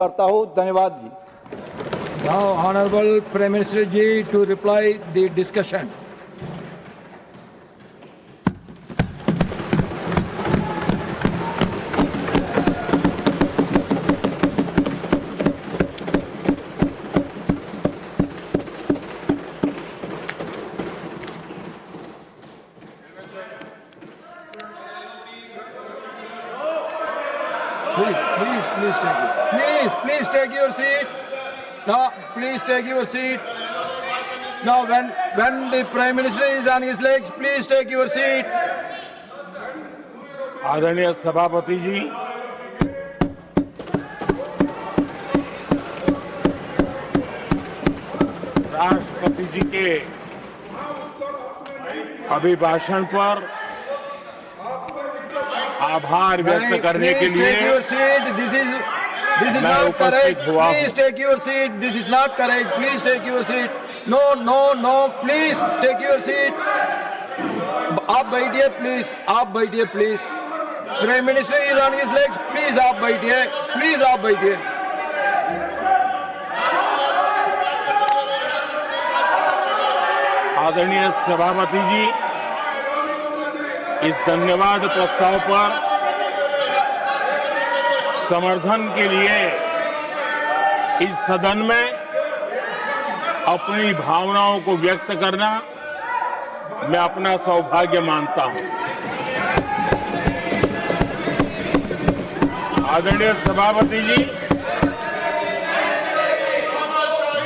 करता हूँ। धन्यवाद जी। Now, Honorable Prime Minister ji to reply the discussion. Please take your seat. No, please take your seat. Now, when the Prime Minister is on his legs, please take your seat. आदरणीय सभापति जी, राष्ट्रपति जी के अभिभाषण पर आभार व्यक्त करने के लिए Take your seat. This is not correct. Please take your seat. This is not correct. Please take your seat. No. Please take your seat. आप बैठिए प्लीज. आप बैठिए please. Prime minister is on his legs. Please आप बैठिए. Please आप बैठिए. आदरणीय सभापति जी, इस धन्यवाद प्रस्ताव पर समर्थन के लिए इस सदन में अपनी भावनाओं को व्यक्त करना मैं अपना सौभाग्य मानता हूं। आदरणीय सभापति जी,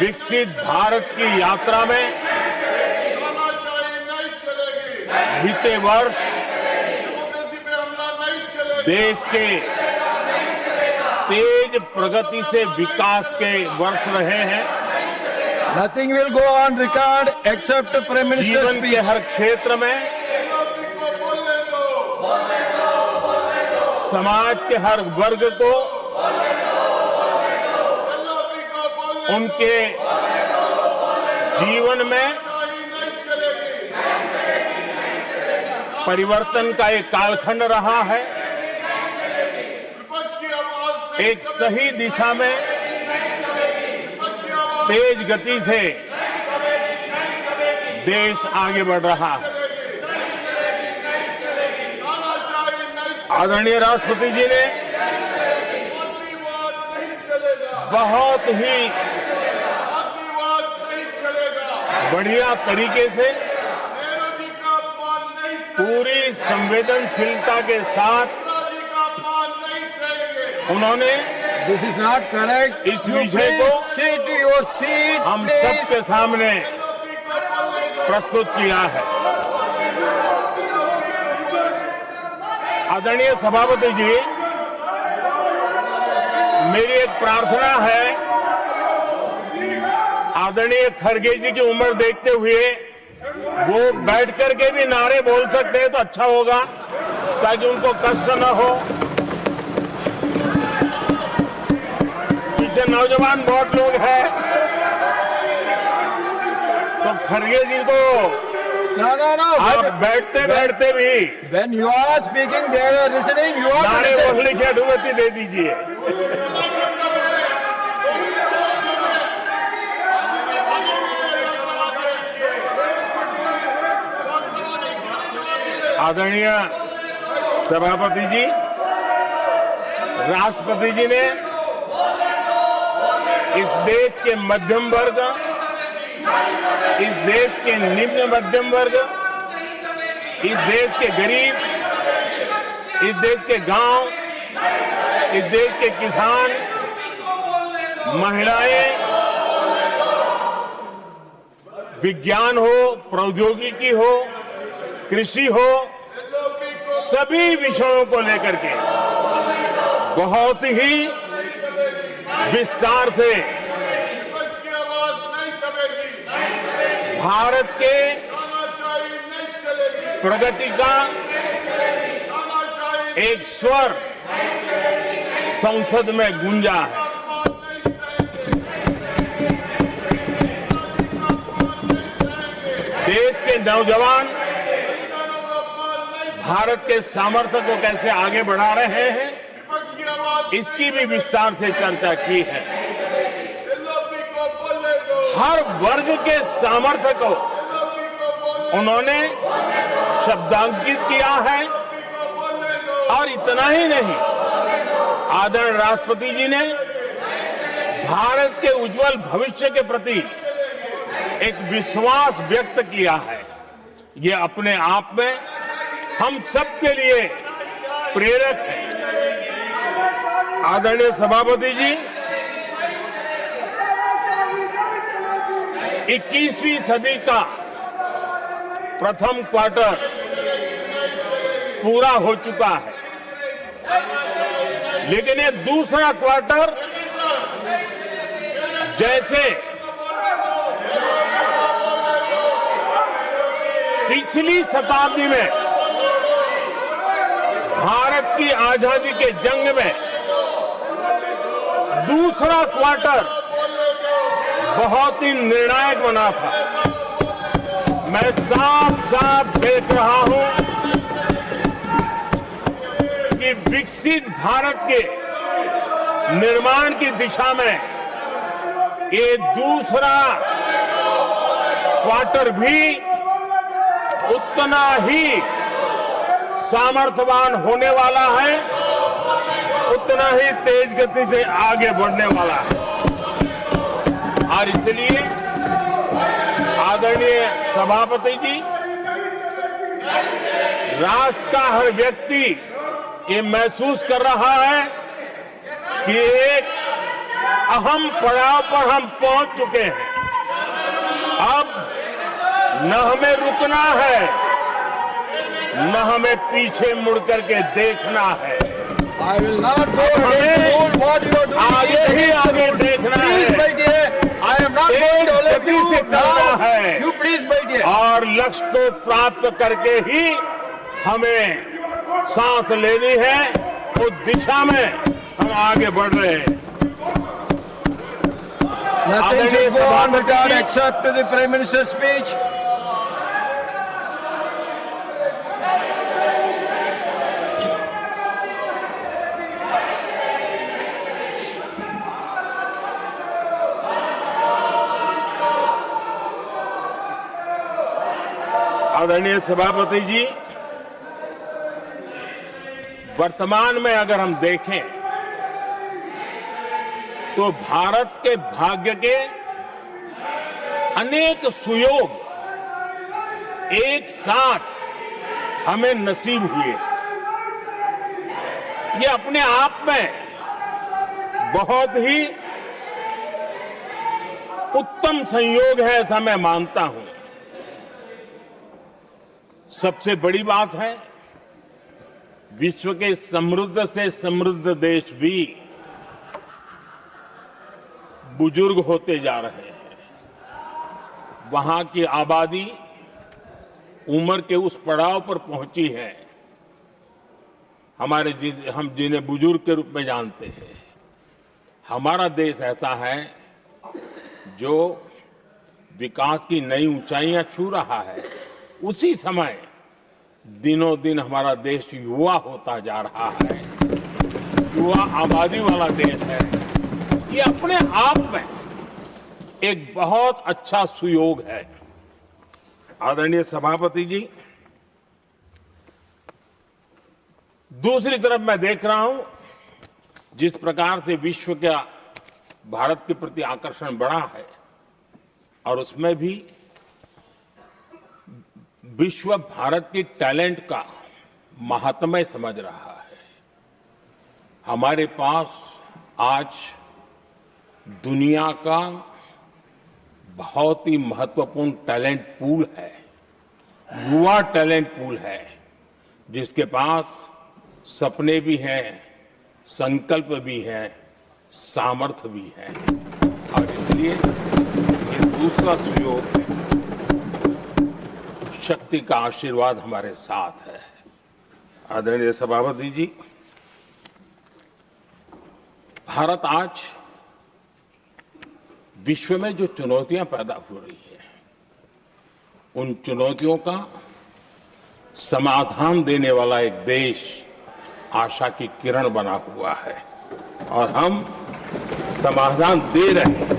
विकसित भारत की यात्रा में बीते वर्ष देश के तेज प्रगति से विकास के वर्ष रहे हैं। Nothing will go on record except Prime Minister's जीवन speech. के हर क्षेत्र में, समाज के हर वर्ग को उनके जीवन में परिवर्तन का एक कालखंड रहा है। एक सही दिशा में तेज गति से देश आगे बढ़ रहा है। आदरणीय राष्ट्रपति जी ने बहुत ही बढ़िया तरीके से पूरी संवेदनशीलता के साथ उन्होंने This is not correct. इस You विषय please को sit your seat. हम please. सबके सामने प्रस्तुत किया है। आदरणीय सभापति जी, मेरी एक प्रार्थना है, आदरणीय खड़गे जी की उम्र देखते हुए वो बैठ करके भी नारे बोल सकते हैं तो अच्छा होगा, ताकि उनको कष्ट न हो। पीछे नौजवान बहुत लोग हैं, तो खड़गे जी को No. आप बैठते बैठते भी When you are speaking, they are listening. You are नारे listening. बोलने की अनुमति दे दीजिए। आदरणीय सभापति जी, राष्ट्रपति जी ने इस देश के मध्यम वर्ग, इस देश के निम्न मध्यम वर्ग, इस देश के गरीब, इस देश के गांव, इस देश के किसान, महिलाएं, विज्ञान हो, प्रौद्योगिकी हो, कृषि हो, सभी विषयों को लेकर के बहुत ही विस्तार से भारत के प्रगति का एक स्वर संसद में गूंजा है। देश के नौजवान भारत के सामर्थ्य को कैसे आगे बढ़ा रहे हैं, इसकी भी विस्तार से चर्चा की है। हर वर्ग के सामर्थ्य को उन्होंने शब्दांकित किया है। और इतना ही नहीं, आदरणीय राष्ट्रपति जी ने भारत के उज्जवल भविष्य के प्रति एक विश्वास व्यक्त किया है। ये अपने आप में हम सबके लिए प्रेरक है। आदरणीय सभापति जी, 21वीं सदी का प्रथम क्वार्टर पूरा हो चुका है, लेकिन ये दूसरा क्वार्टर जैसे पिछली शताब्दी में भारत की आजादी के जंग में दूसरा क्वार्टर बहुत ही निर्णायक बना था। मैं साफ साफ देख रहा हूं कि विकसित भारत के निर्माण की दिशा में ये दूसरा क्वार्टर भी उतना ही सामर्थ्यवान होने वाला है, उतना ही तेज गति से आगे बढ़ने वाला है। और इसलिए आदरणीय सभापति जी, राष्ट्र का हर व्यक्ति ये महसूस कर रहा है कि एक अहम पड़ाव पर हम पहुंच चुके हैं। अब न हमें रुकना है, न हमें पीछे मुड़ करके देखना है। I will not go ahead to do what you are doing. आगे ही आगे देखना Please है, बैठिए. I am not going to let गति से you चलना now. है। You please बैठिए. और लक्ष्य को प्राप्त करके ही हमें सांस लेनी है। उस दिशा में हम आगे बढ़ रहे हैं। Nothing should go on without except to the Prime Minister's speech. आदरणीय सभापति जी, वर्तमान में अगर हम देखें तो भारत के भाग्य के अनेक सुयोग एक साथ हमें नसीब हुए। ये अपने आप में बहुत ही उत्तम संयोग है, ऐसा मैं मानता हूं। सबसे बड़ी बात है, विश्व के समृद्ध से समृद्ध देश भी बुजुर्ग होते जा रहे हैं। वहां की आबादी उम्र के उस पड़ाव पर पहुंची है हम जिन्हें बुजुर्ग के रूप में जानते हैं। हमारा देश ऐसा है जो विकास की नई ऊंचाइयां छू रहा है। उसी समय दिनों दिन हमारा देश युवा होता जा रहा है, युवा आबादी वाला देश है। ये अपने आप में एक बहुत अच्छा सुयोग है। आदरणीय सभापति जी, दूसरी तरफ मैं देख रहा हूं जिस प्रकार से विश्व का भारत के प्रति आकर्षण बढ़ा है, और उसमें भी विश्व भारत की टैलेंट का महात्म्य समझ रहा है। हमारे पास आज दुनिया का बहुत ही महत्वपूर्ण टैलेंट पूल है, युवा टैलेंट पूल है, जिसके पास सपने भी हैं, संकल्प भी है, सामर्थ्य भी है। और इसलिए ये दूसरा सुयोग है। शक्ति का आशीर्वाद हमारे साथ है। आदरणीय सभापति जी, भारत आज विश्व में जो चुनौतियां पैदा हो रही है, उन चुनौतियों का समाधान देने वाला एक देश आशा की किरण बना हुआ है। और हम समाधान दे रहे हैं।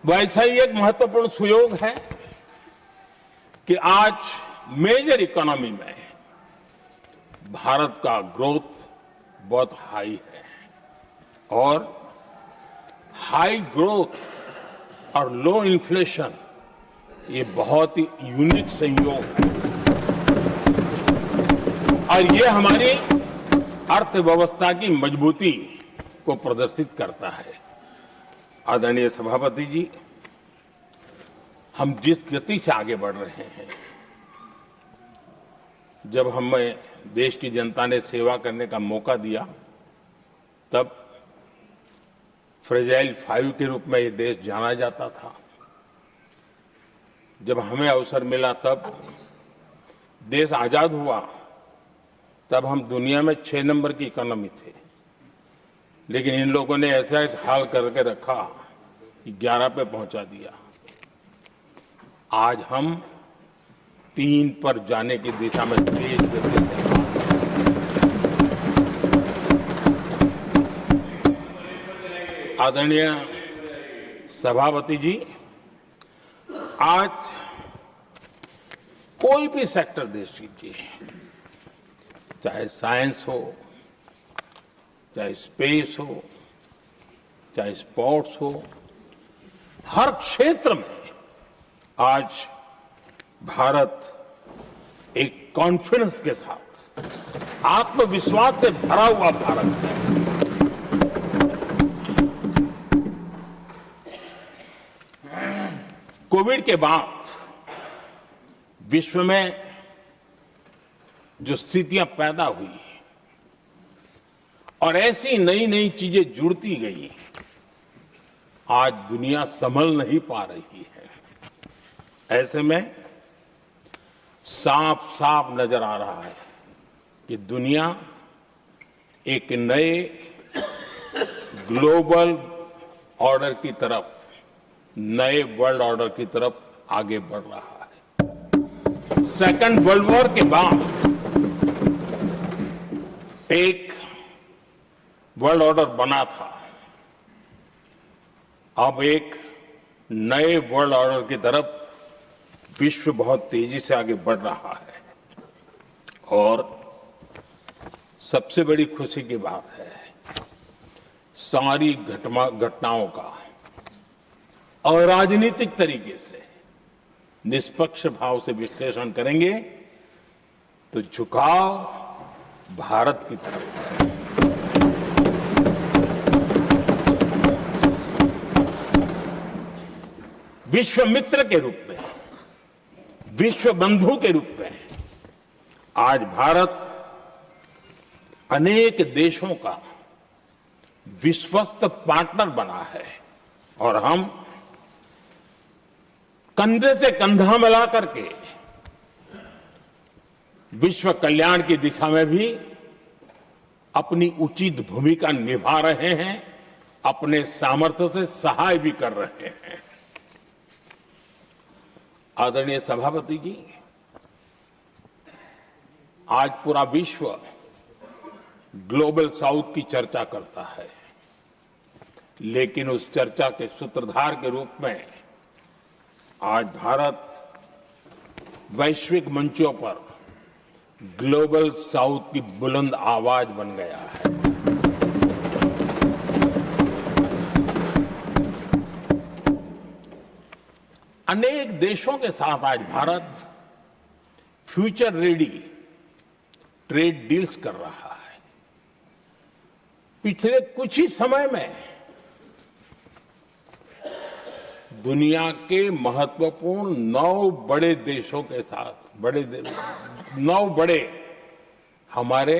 वैसा ही एक महत्वपूर्ण सुयोग है कि आज मेजर इकोनॉमी में भारत का ग्रोथ बहुत हाई है और हाई ग्रोथ और लो इन्फ्लेशन ये बहुत ही यूनिक संयोग है और ये हमारी अर्थव्यवस्था की मजबूती को प्रदर्शित करता है। आदरणीय सभापति जी, हम जिस गति से आगे बढ़ रहे हैं, जब हमें देश की जनता ने सेवा करने का मौका दिया तब फ्रेजाइल 5 के रूप में ये देश जाना जाता था। जब हमें अवसर मिला तब देश आजाद हुआ तब हम दुनिया में 6 नंबर की इकोनॉमी थे, लेकिन इन लोगों ने ऐसा एक हाल करके रखा कि 11 पे पहुंचा दिया। आज हम 3 पर जाने की दिशा में तेज गति से आदरणीय सभापति जी, आज कोई भी सेक्टर देश कीजिए, चाहे साइंस हो, चाहे स्पेस हो, चाहे स्पोर्ट्स हो, हर क्षेत्र में आज भारत एक कॉन्फिडेंस के साथ, आत्मविश्वास से भरा हुआ भारत है। कोविड के बाद विश्व में जो स्थितियां पैदा हुई और ऐसी नई नई चीजें जुड़ती गई, आज दुनिया संभल नहीं पा रही है। ऐसे में साफ साफ नजर आ रहा है कि दुनिया एक नए ग्लोबल ऑर्डर की तरफ, नए वर्ल्ड ऑर्डर की तरफ आगे बढ़ रहा है। सेकेंड वर्ल्ड वॉर के बाद एक वर्ल्ड ऑर्डर बना था, अब एक नए वर्ल्ड ऑर्डर की तरफ विश्व बहुत तेजी से आगे बढ़ रहा है। और सबसे बड़ी खुशी की बात है, सारी घटनाओं का अराजनीतिक तरीके से निष्पक्ष भाव से विश्लेषण करेंगे तो झुकाव भारत की तरफ है। विश्व मित्र के रूप में, विश्व बंधु के रूप में आज भारत अनेक देशों का विश्वस्त पार्टनर बना है और हम कंधे से कंधा मिला करके विश्व कल्याण की दिशा में भी अपनी उचित भूमिका निभा रहे हैं, अपने सामर्थ्य से सहाय भी कर रहे हैं। आदरणीय सभापति जी, आज पूरा विश्व ग्लोबल साउथ की चर्चा करता है, लेकिन उस चर्चा के सूत्रधार के रूप में आज भारत वैश्विक मंचों पर ग्लोबल साउथ की बुलंद आवाज बन गया है। अनेक देशों के साथ आज Bharat future ready trade deals कर रहा है। पिछले कुछ ही समय में दुनिया के महत्वपूर्ण 9 बड़े देशों के साथ 9 बड़े हमारे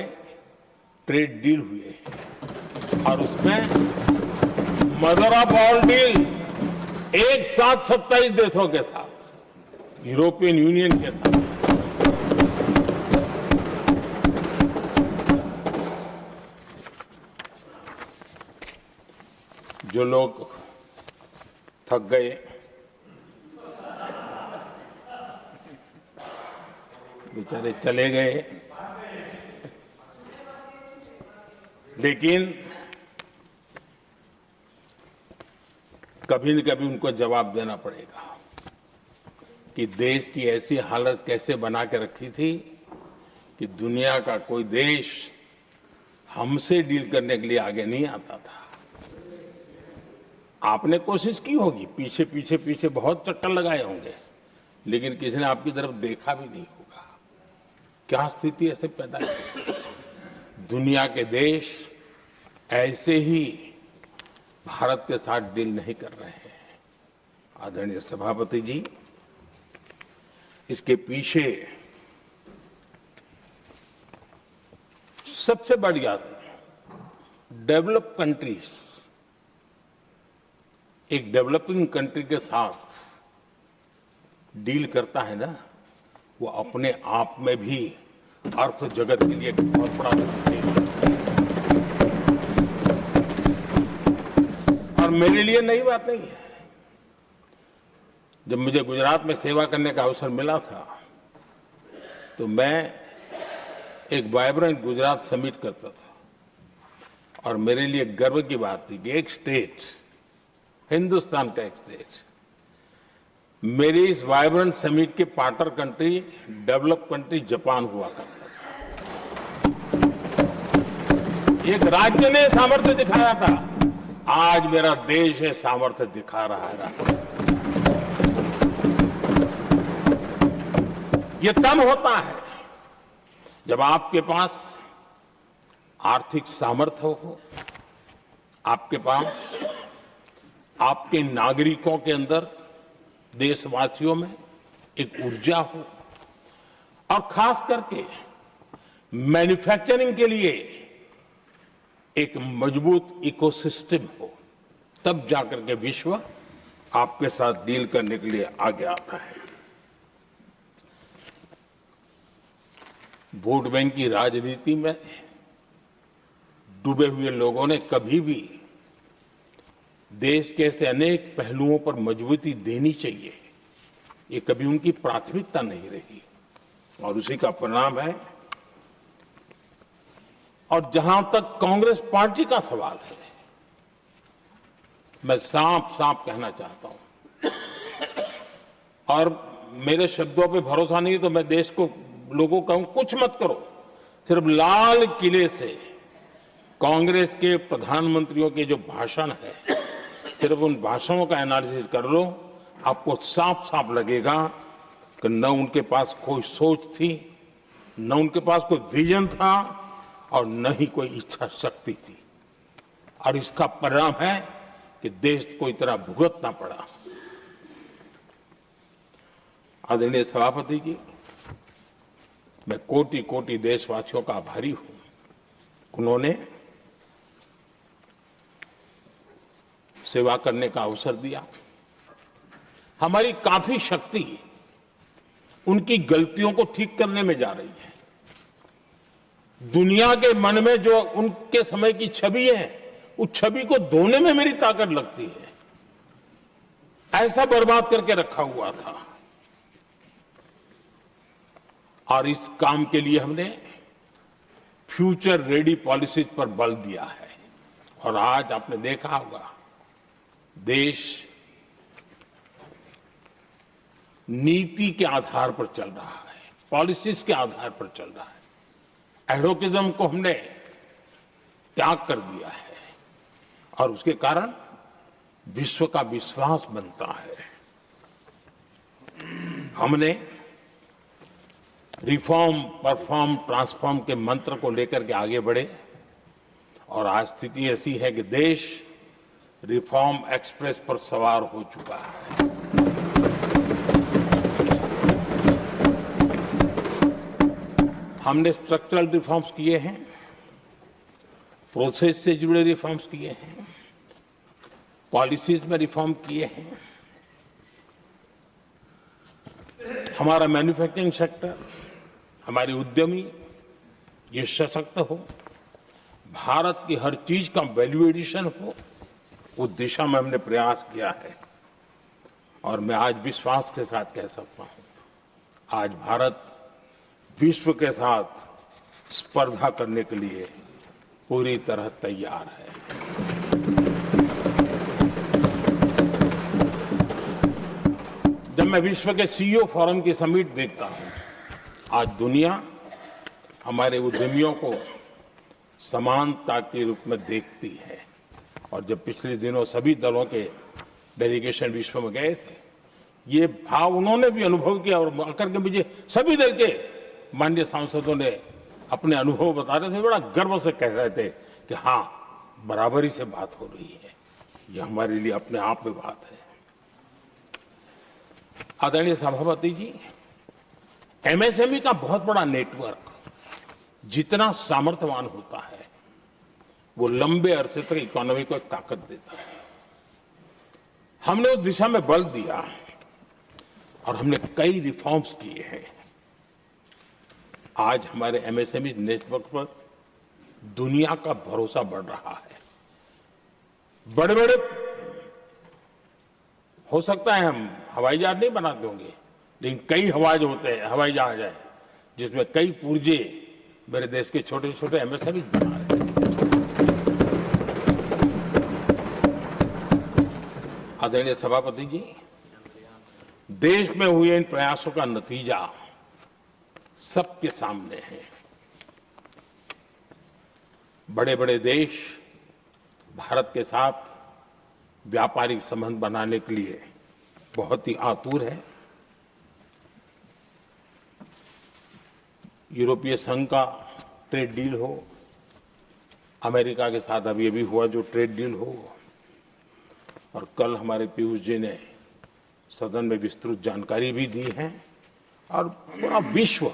ट्रेड डील हुए हैं और उसमें मदर ऑफ ऑल डील एक साथ 27 देशों के साथ, यूरोपियन यूनियन के साथ। जो लोग थक गए, बेचारे चले गए, लेकिन कभी न कभी उनको जवाब देना पड़ेगा कि देश की ऐसी हालत कैसे बना के रखी थी कि दुनिया का कोई देश हमसे डील करने के लिए आगे नहीं आता था। आपने कोशिश की होगी, पीछे पीछे पीछे बहुत चक्कर लगाए होंगे, लेकिन किसी ने आपकी तरफ देखा भी नहीं होगा। क्या स्थिति ऐसे पैदा की? दुनिया के देश ऐसे ही भारत के साथ डील नहीं कर रहे हैं। आदरणीय सभापति जी, इसके पीछे सबसे बड़ी बात, डेवलप कंट्रीज एक डेवलपिंग कंट्री के साथ डील करता है ना, वो अपने आप में भी अर्थ जगत के लिए एक बहुत बड़ा है। और मेरे लिए नई बात नहीं है। जब मुझे गुजरात में सेवा करने का अवसर मिला था तो मैं एक वाइब्रेंट गुजरात समिट करता था और मेरे लिए गर्व की बात थी कि एक स्टेट, हिंदुस्तान का एक स्टेट, मेरी इस वाइब्रेंट समिट के partner country, develop country Japan हुआ करता था। एक राज्य ने सामर्थ्य दिखाया था, आज मेरा देश ये सामर्थ्य दिखा रहा है। ये तब होता है जब आपके पास आर्थिक सामर्थ्य हो, आपके पास आपके नागरिकों के अंदर, देशवासियों में एक ऊर्जा हो, और खास करके मैन्युफैक्चरिंग के लिए एक मजबूत इकोसिस्टम हो, तब जाकर के विश्व आपके साथ डील करने के लिए आगे आता है। वोट बैंक की राजनीति में डूबे हुए लोगों ने कभी भी देश के ऐसे अनेक पहलुओं पर मजबूती देनी चाहिए, ये कभी उनकी प्राथमिकता नहीं रही, और उसी का परिणाम है। और जहां तक कांग्रेस पार्टी का सवाल है, मैं साफ साफ कहना चाहता हूं, और मेरे शब्दों पे भरोसा नहीं तो मैं देश को, लोगों को कहूं, कुछ मत करो, सिर्फ लाल किले से कांग्रेस के प्रधानमंत्रियों के जो भाषण है, सिर्फ उन भाषणों का एनालिसिस कर लो, आपको साफ साफ लगेगा कि न उनके पास कोई सोच थी, न उनके पास कोई विजन था, और न ही कोई इच्छा शक्ति थी। और इसका परिणाम है कि देश को इतना भुगतना पड़ा। आदरणीय सभापति जी, मैं कोटि कोटि देशवासियों का आभारी हूं। उन्होंने सेवा करने का अवसर दिया। हमारी काफी शक्ति उनकी गलतियों को ठीक करने में जा रही है। दुनिया के मन में जो उनके समय की छवि है, उस छवि को धोने में मेरी ताकत लगती है। ऐसा बर्बाद करके रखा हुआ था, और इस काम के लिए हमने फ्यूचर रेडी पॉलिसीज पर बल दिया है। और आज आपने देखा होगा, देश नीति के आधार पर चल रहा है, पॉलिसीज के आधार पर चल रहा है। एडोकिज्म को हमने त्याग कर दिया है, और उसके कारण विश्व का विश्वास बनता है। हमने रिफॉर्म, परफॉर्म, ट्रांसफॉर्म के मंत्र को लेकर के आगे बढ़े, और आज स्थिति ऐसी है कि देश रिफॉर्म एक्सप्रेस पर सवार हो चुका है। हमने स्ट्रक्चरल रिफॉर्म्स किए हैं, प्रोसेस से जुड़े रिफॉर्म्स किए हैं, पॉलिसीज में रिफॉर्म किए हैं। हमारा मैन्युफैक्चरिंग सेक्टर, हमारे उद्यमी ये सशक्त हो, भारत की हर चीज का वैल्यू एडिशन हो, उस दिशा में हमने प्रयास किया है। और मैं आज विश्वास के साथ कह सकता हूं, आज भारत विश्व के साथ स्पर्धा करने के लिए पूरी तरह तैयार है। जब मैं विश्व के सीईओ फोरम की समिट देखता हूं, आज दुनिया हमारे उद्यमियों को समानता के रूप में देखती है। और जब पिछले दिनों सभी दलों के डेलीगेशन विश्व में गए थे, ये भाव उन्होंने भी अनुभव किया और आकर के मुझे सभी दल के माननीय सांसदों ने अपने अनुभव बता रहे थे, बड़ा गर्व से कह रहे थे कि हाँ, बराबरी से बात हो रही है। ये हमारे लिए अपने आप में बात है। आदरणीय सभापति जी, एमएसएमई का बहुत बड़ा नेटवर्क जितना सामर्थ्यवान होता है, वो लंबे अरसे तक इकोनॉमी को एक ताकत देता है। हमने उस दिशा में बल दिया और हमने कई रिफॉर्म्स किए हैं। आज हमारे एमएसएमई नेटवर्क पर दुनिया का भरोसा बढ़ रहा है। बड़े बड़े हो सकता है हम हवाई जहाज नहीं बनाते होंगे, लेकिन कई हवाई जहाज है जिसमें कई पुर्जे मेरे देश के छोटे छोटे एमएसएमई बना रहे हैं। आदरणीय सभापति जी, देश में हुए इन प्रयासों का नतीजा सबके सामने है। बड़े बड़े देश भारत के साथ व्यापारिक संबंध बनाने के लिए बहुत ही आतुर है। यूरोपीय संघ का ट्रेड डील हो, अमेरिका के साथ अभी हुआ जो ट्रेड डील हो, और कल हमारे पीयूष जी ने सदन में विस्तृत जानकारी भी दी है। और पूरा विश्व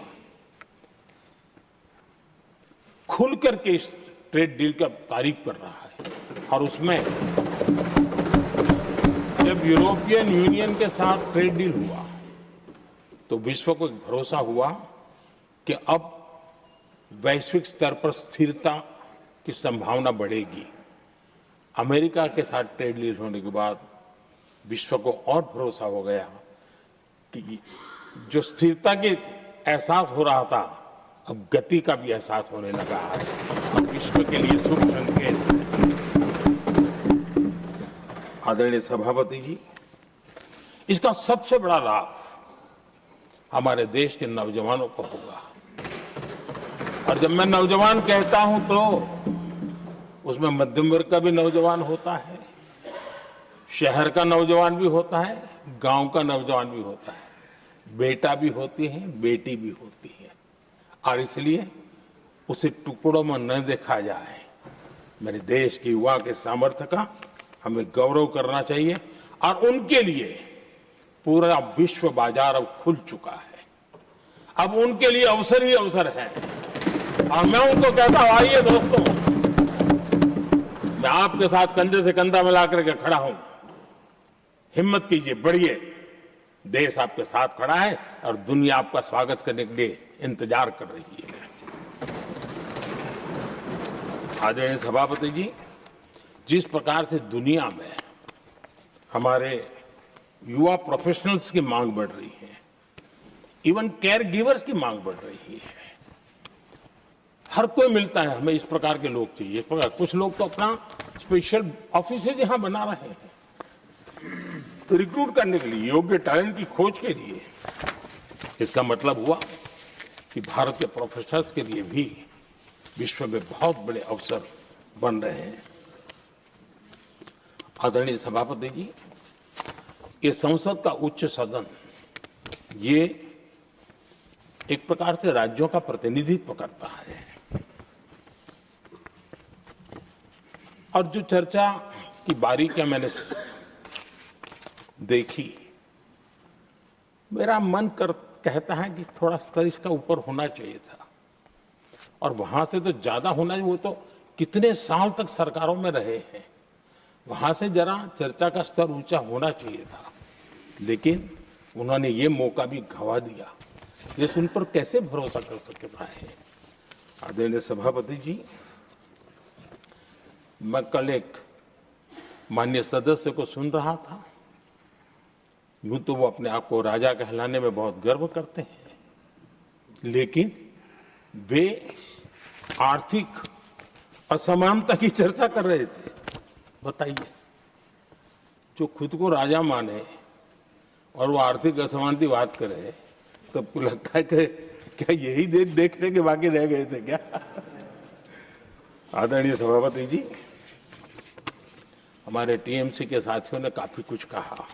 खुल करके इस ट्रेड डील का तारीफ कर रहा है। और उसमें जब यूरोपियन यूनियन के साथ ट्रेड डील हुआ तो विश्व को एक भरोसा हुआ कि अब वैश्विक स्तर पर स्थिरता की संभावना बढ़ेगी। अमेरिका के साथ ट्रेड डील होने के बाद विश्व को और भरोसा हो गया कि जो स्थिरता की एहसास हो रहा था, अब गति का भी एहसास होने लगा है। अब विश्व के लिए शुभ संकेत है। आदरणीय सभापति जी, इसका सबसे बड़ा लाभ हमारे देश के नौजवानों को होगा। और जब मैं नौजवान कहता हूं तो उसमें मध्यम वर्ग का भी नौजवान होता है, शहर का नौजवान भी होता है, गांव का नौजवान भी होता है, बेटा भी होती है, बेटी भी होती है। और इसलिए उसे टुकड़ों में न देखा जाए। मेरे देश के युवा के सामर्थ्य का हमें गौरव करना चाहिए। और उनके लिए पूरा विश्व बाजार अब खुल चुका है। अब उनके लिए अवसर ही अवसर है। और मैं उनको कहता हूं, आइए दोस्तों, मैं आपके साथ कंधे से कंधा मिला करके खड़ा हूं। हिम्मत कीजिए, बढ़िए। देश आपके साथ खड़ा है और दुनिया आपका स्वागत करने के लिए इंतजार कर रही है। आदरणीय सभापति जी, जिस प्रकार से दुनिया में हमारे युवा प्रोफेशनल्स की मांग बढ़ रही है, इवन केयर गिवर्स की मांग बढ़ रही है। हर कोई मिलता है, हमें इस प्रकार के लोग चाहिए। इस प्रकार कुछ लोग तो अपना स्पेशल ऑफिस यहां बना रहे हैं रिक्रूट करने के लिए, योग्य टैलेंट की खोज के लिए। इसका मतलब हुआ कि भारत के प्रोफेशनल्स के लिए भी विश्व में बहुत बड़े अवसर बन रहे हैं। आदरणीय सभापति जी, ये संसद का उच्च सदन, ये एक प्रकार से राज्यों का प्रतिनिधित्व करता है। और जो चर्चा की बारीकियां मैंने देखी, मेरा मन कहता है कि थोड़ा स्तर इसका ऊपर होना चाहिए था। और वहां से तो ज्यादा होना चाहिए। वो तो कितने साल तक सरकारों में रहे हैं, वहां से जरा चर्चा का स्तर ऊंचा होना चाहिए था। लेकिन उन्होंने ये मौका भी गंवा दिया। ये उन पर कैसे भरोसा कर सकता है। आदरणीय सभापति जी, मैं कल एक माननीय सदस्य को सुन रहा था। यूं तो वो अपने आप को राजा कहलाने में बहुत गर्व करते हैं, लेकिन वे आर्थिक असमानता की चर्चा कर रहे थे। बताइए, जो खुद को राजा माने और वो आर्थिक असमानता की बात करे, तो आपको लगता है कि क्या यही देखने के बाकी रह गए थे क्या? आदरणीय सभापति जी, हमारे टीएमसी के साथियों ने काफी कुछ कहा।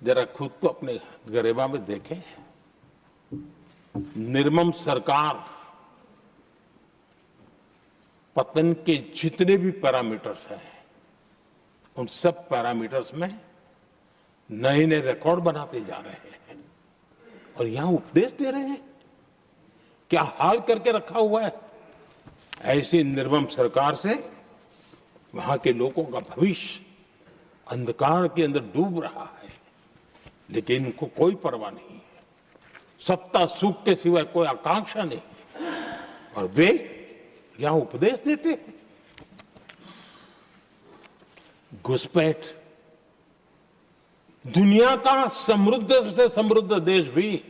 जरा खुद तो अपने गरेबा में देखें। निर्मम सरकार पतन के जितने भी पैरामीटर्स हैं, उन सब पैरामीटर्स में नए नए रिकॉर्ड बनाते जा रहे हैं और यहां उपदेश दे रहे हैं। क्या हाल करके रखा हुआ है। ऐसी निर्मम सरकार से वहां के लोगों का भविष्य अंधकार के अंदर डूब रहा है, लेकिन इनको कोई परवाह नहीं है। सत्ता सुख के सिवाय कोई आकांक्षा नहीं और वे यहां उपदेश देते हैं। घुसपैठ, दुनिया का समृद्ध से समृद्ध देश भी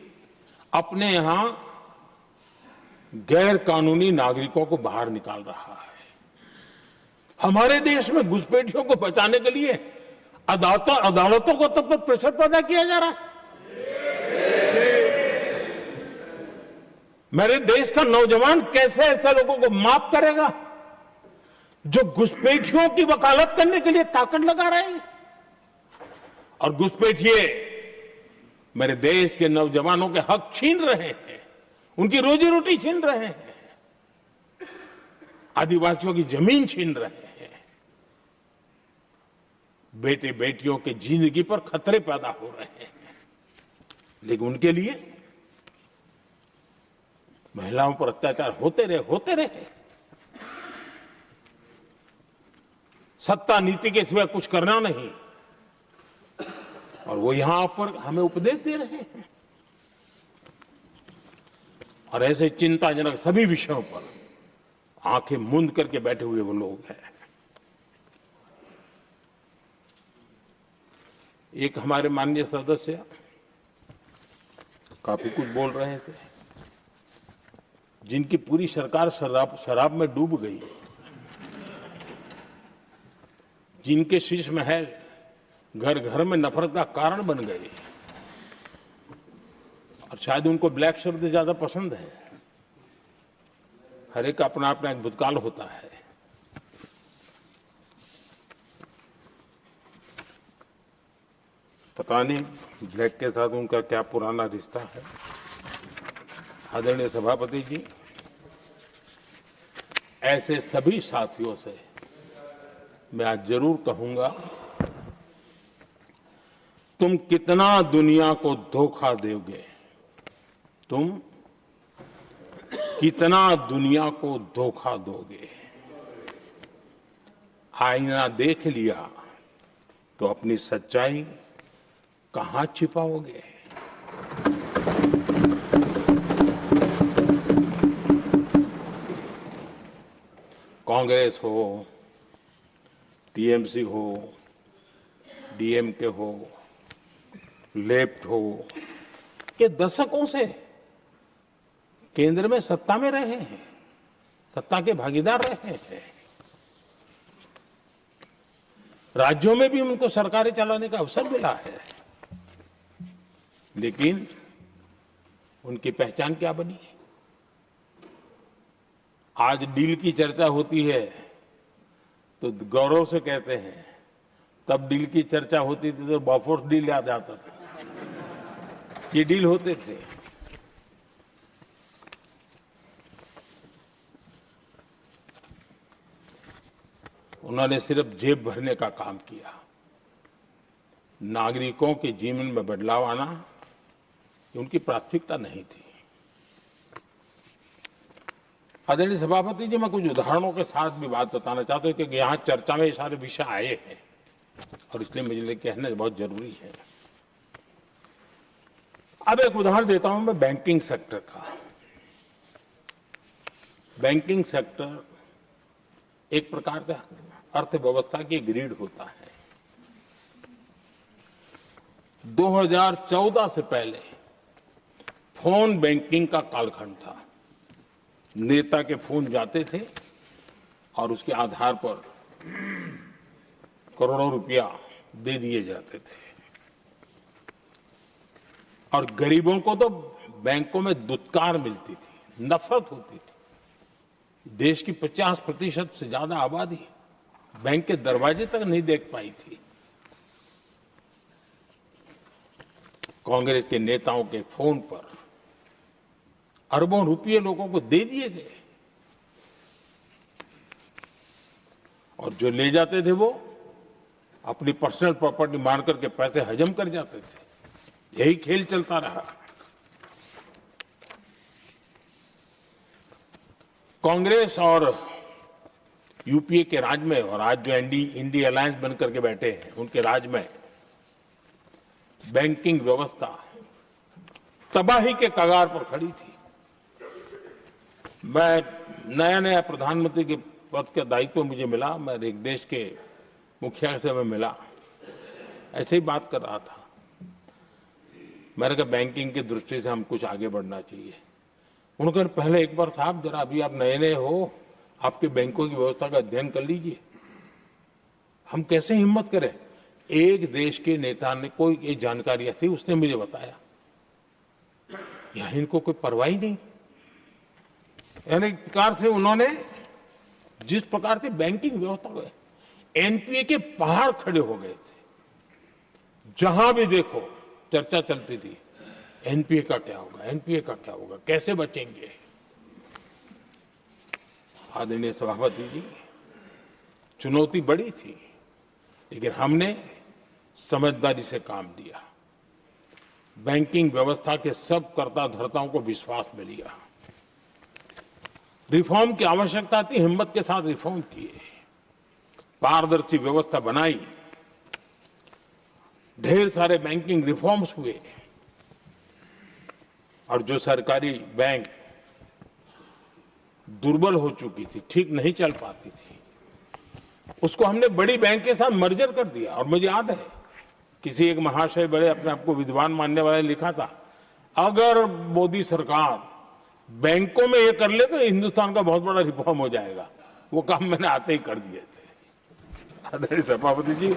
अपने यहां गैर कानूनी नागरिकों को बाहर निकाल रहा है। हमारे देश में घुसपैठियों को बचाने के लिए अदालतों को तब तक प्रेशर पैदा किया जा रहा है। मेरे देश का नौजवान कैसे ऐसे लोगों को माफ करेगा जो घुसपैठियों की वकालत करने के लिए ताकत लगा रहे हैं। और घुसपैठिए मेरे देश के नौजवानों के हक छीन रहे हैं, उनकी रोजी रोटी छीन रहे हैं, आदिवासियों की जमीन छीन रहे हैं, बेटे बेटियों की जिंदगी पर खतरे पैदा हो रहे हैं। लेकिन उनके लिए महिलाओं पर अत्याचार होते रहे। सत्ता नीति के सिवाय कुछ करना नहीं, और वो यहां पर हमें उपदेश दे रहे हैं। और ऐसे चिंताजनक सभी विषयों पर आंखें मूंद करके बैठे हुए वो लोग हैं। एक हमारे माननीय सदस्य काफी कुछ बोल रहे थे, जिनकी पूरी सरकार शराब में डूब गई, जिनके शीश महल घर घर में नफरत का कारण बन गए, और शायद उनको ब्लैक शब्द ज्यादा पसंद है। हर एक अपना अपना एक भूतकाल होता है। पता नहीं ब्लैक के साथ उनका क्या पुराना रिश्ता है। आदरणीय सभापति जी, ऐसे सभी साथियों से मैं आज जरूर कहूंगा, तुम कितना दुनिया को धोखा दोगे, तुम कितना दुनिया को धोखा दोगे। आईना देख लिया तो अपनी सच्चाई कहां छिपाओगे। कांग्रेस हो, टीएमसी हो, डीएमके हो, लेफ्ट हो, ये दशकों से केंद्र में सत्ता में रहे हैं, सत्ता के भागीदार रहे हैं। राज्यों में भी उनको सरकारें चलाने का अवसर मिला है, लेकिन उनकी पहचान क्या बनी। आज डील की चर्चा होती है तो गौरव से कहते हैं, तब डील की चर्चा होती थी तो बॉफोर्स डील याद आता था। ये डील होते थे। उन्होंने सिर्फ जेब भरने का काम किया। नागरिकों के जीवन में बदलाव आना ये उनकी प्राथमिकता नहीं थी। आदरणीय सभापति जी, मैं कुछ उदाहरणों के साथ भी बात बताना चाहता हूं, क्योंकि यहाँ चर्चा में ये सारे विषय आए हैं और इसलिए मुझे लिए कहना बहुत जरूरी है। अब एक उदाहरण देता हूं मैं बैंकिंग सेक्टर का। बैंकिंग सेक्टर एक प्रकार का अर्थव्यवस्था की ग्रिड होता है। 2014 से पहले फोन बैंकिंग का कालखंड था। नेता के फोन जाते थे और उसके आधार पर करोड़ों रुपया दे दिए जाते थे। और गरीबों को तो बैंकों में दुत्कार मिलती थी, नफरत होती थी। देश की 50% से ज्यादा आबादी बैंक के दरवाजे तक नहीं देख पाई थी। कांग्रेस के नेताओं के फोन पर अरबों रुपये लोगों को दे दिए गए और जो ले जाते थे वो अपनी पर्सनल प्रॉपर्टी मान करके पैसे हजम कर जाते थे। यही खेल चलता रहा। कांग्रेस और यूपीए के राज में और आज जो इंडी अलायंस बनकर के बैठे हैं उनके राज में बैंकिंग व्यवस्था तबाही के कगार पर खड़ी थी। मैं नया प्रधानमंत्री के पद का दायित्व मुझे मिला, मैं एक देश के मुखिया से मैं मिला, ऐसे ही बात कर रहा था। मैंने कहा बैंकिंग की दृष्टि से हम कुछ आगे बढ़ना चाहिए। उन्होंने कहा पहले एक बार साहब जरा अभी आप नए हो, आपके बैंकों की व्यवस्था का अध्ययन कर लीजिए। हम कैसे हिम्मत करें? एक देश के नेता ने कोई एक जानकारियां थी, उसने मुझे बताया यहां इनको कोई परवाह ही नहीं। यानी एक प्रकार से उन्होंने जिस प्रकार से बैंकिंग व्यवस्था को एनपीए के पहाड़ खड़े हो गए थे। जहां भी देखो चर्चा चलती थी एनपीए का क्या होगा, एनपीए का क्या होगा, कैसे बचेंगे। आदरणीय सभापति जी, चुनौती बड़ी थी लेकिन हमने समझदारी से काम लिया। बैंकिंग व्यवस्था के सब कर्ता धर्ताओं को विश्वास में लिया। रिफॉर्म की आवश्यकता थी, हिम्मत के साथ रिफॉर्म किए, पारदर्शी व्यवस्था बनाई, ढेर सारे बैंकिंग रिफॉर्म्स हुए और जो सरकारी बैंक दुर्बल हो चुकी थी, ठीक नहीं चल पाती थी, उसको हमने बड़ी बैंक के साथ मर्जर कर दिया। और मुझे याद है किसी एक महाशय बड़े अपने आप को विद्वान मानने वाले ने लिखा था, अगर मोदी सरकार बैंकों में ये कर ले तो हिंदुस्तान का बहुत बड़ा रिफॉर्म हो जाएगा। वो काम मैंने आते ही कर दिए थे। आदरणीय सभापति जी,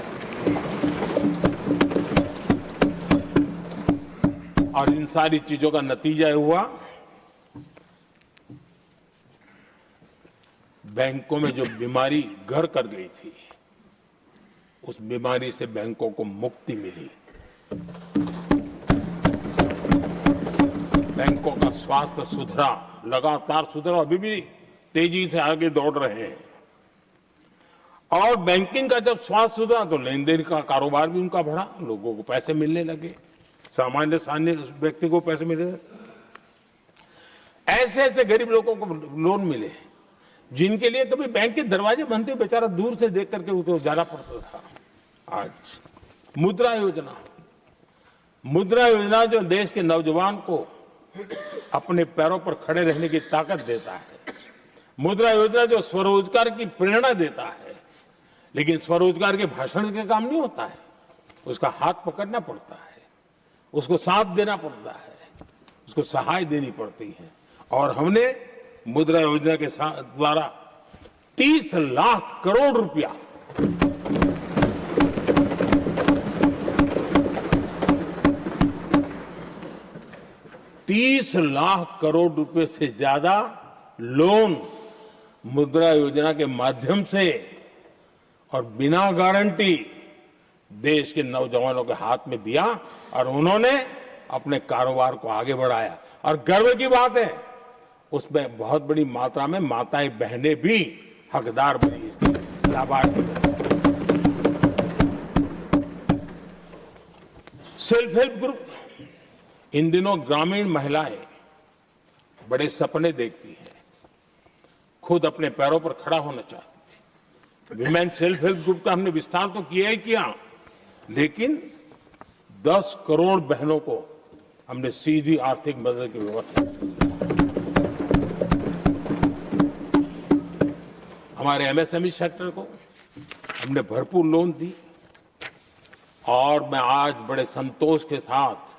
और इन सारी चीजों का नतीजा हुआ बैंकों में जो बीमारी घर कर गई थी उस बीमारी से बैंकों को मुक्ति मिली। बैंकों का स्वास्थ्य सुधरा, लगातार सुधरा, अभी भी तेजी से आगे दौड़ रहे हैं। और बैंकिंग का जब स्वास्थ्य सुधरा तो लेन देन का कारोबार भी उनका बढ़ा, लोगों को पैसे मिलने लगे, सामान्य व्यक्ति को पैसे मिले। ऐसे ऐसे गरीब लोगों को लोन मिले जिनके लिए कभी बैंक के दरवाजे बंद थे, बेचारा दूर से देख करके उसे जाना पड़ता था। आज मुद्रा योजना जो देश के नौजवान को अपने पैरों पर खड़े रहने की ताकत देता है, मुद्रा योजना जो स्वरोजगार की प्रेरणा देता है, लेकिन स्वरोजगार के भाषण के काम नहीं होता है, उसका हाथ पकड़ना पड़ता है, उसको साथ देना पड़ता है, उसको सहाय देनी पड़ती है। और हमने मुद्रा योजना के साथ द्वारा 30 लाख करोड़ रुपया $30 लाख से ज्यादा लोन मुद्रा योजना के माध्यम से और बिना गारंटी देश के नौजवानों के हाथ में दिया और उन्होंने अपने कारोबार को आगे बढ़ाया। और गर्व की बात है उसमें बहुत बड़ी मात्रा में माताएं बहनें भी हकदार बनी, लाभार्थी बनी। सेल्फ हेल्प ग्रुप, इन दिनों ग्रामीण महिलाएं बड़े सपने देखती हैं, खुद अपने पैरों पर खड़ा होना चाहती थी। विमेन सेल्फ हेल्प ग्रुप का हमने विस्तार तो किया ही किया, लेकिन 10 करोड़ बहनों को हमने सीधी आर्थिक मदद की व्यवस्था की। हमारे एमएसएमई सेक्टर को हमने भरपूर लोन दी। और मैं आज बड़े संतोष के साथ,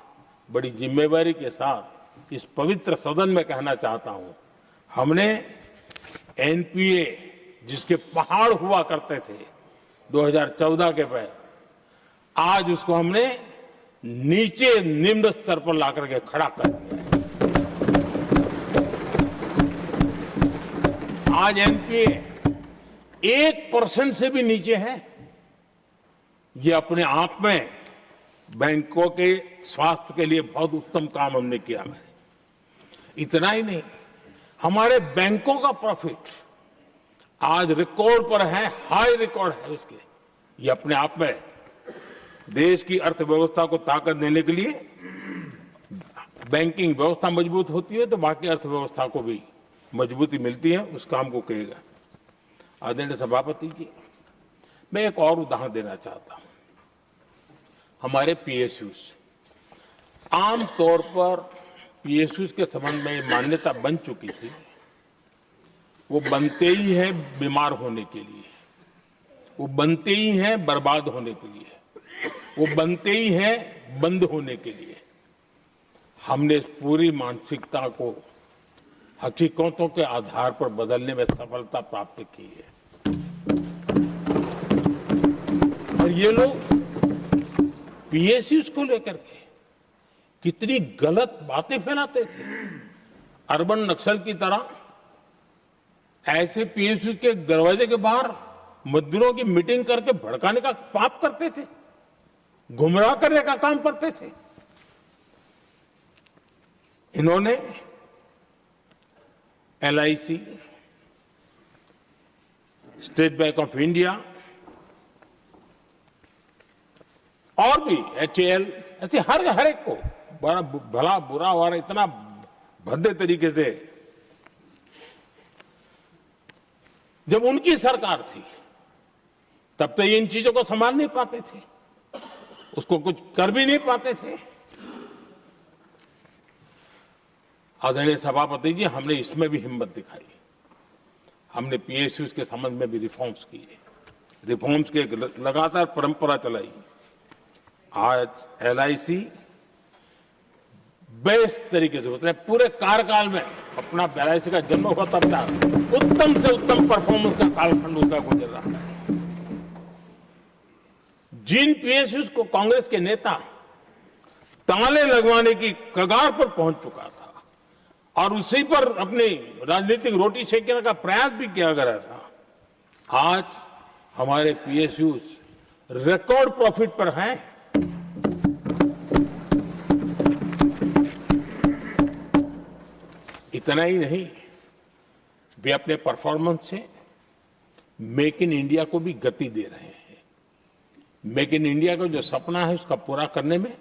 बड़ी जिम्मेवारी के साथ इस पवित्र सदन में कहना चाहता हूं, हमने एनपीए जिसके पहाड़ हुआ करते थे 2014 के पहले, आज उसको हमने नीचे निम्न स्तर पर ला करके खड़ा कर दिया। आज एनपीए 1% से भी नीचे है। ये अपने आप में बैंकों के स्वास्थ्य के लिए बहुत उत्तम काम हमने किया है। इतना ही नहीं, हमारे बैंकों का प्रॉफिट आज रिकॉर्ड पर है, हाई रिकॉर्ड है उसके। ये अपने आप में देश की अर्थव्यवस्था को ताकत देने के लिए, बैंकिंग व्यवस्था मजबूत होती है तो बाकी अर्थव्यवस्था को भी मजबूती मिलती है। उस काम को कहेगा। आदरणीय सभापति जी, मैं एक और उदाहरण देना चाहता हूं। हमारे पीएसयूज, आमतौर पर पीएसयूज के संबंध में मान्यता बन चुकी थी, वो बनते ही हैं बीमार होने के लिए, वो बनते ही हैं बर्बाद होने के लिए, वो बनते ही हैं बंद होने के लिए। हमने इस पूरी मानसिकता को हकीकतों के आधार पर बदलने में सफलता प्राप्त की है। और ये लोग पीएसयूज को लेकर के कितनी गलत बातें फैलाते थे। अर्बन नक्सल की तरह ऐसे पीएसयूज के दरवाजे के बाहर मजदूरों की मीटिंग करके भड़काने का पाप करते थे, गुमराह करने का काम करते थे। इन्होंने LIC, state bank of India और भी एचएएल, ऐसे हर एक को बड़ा भला बुरा और इतना भद्दे तरीके से, जब उनकी सरकार थी तब तो ये इन चीजों को संभाल नहीं पाते थे, उसको कुछ कर भी नहीं पाते थे। आदरणीय सभापति जी, हमने इसमें भी हिम्मत दिखाई। हमने पीएसयूज के संबंध में भी रिफॉर्म्स किए, रिफॉर्म्स की एक लगातार परंपरा चलाई। आज एलआईसी बेस्ट तरीके से होता है, पूरे कार्यकाल में अपना एलआईसी का जन्म हुआ तब तक उत्तम से उत्तम परफॉर्मेंस का कालखंड उसका गुजर रहा है। जिन पीएसयूज को कांग्रेस के नेता ताले लगवाने की कगार पर पहुंच चुका था और उसी पर अपनी राजनीतिक रोटी सेकने का प्रयास भी किया गया था, आज हमारे पीएसयूज रिकॉर्ड प्रॉफिट पर हैं। इतना ही नहीं, वे अपने परफॉर्मेंस से मेक इन इंडिया को भी गति दे रहे हैं। मेक इन इंडिया का जो सपना है उसका पूरा करने में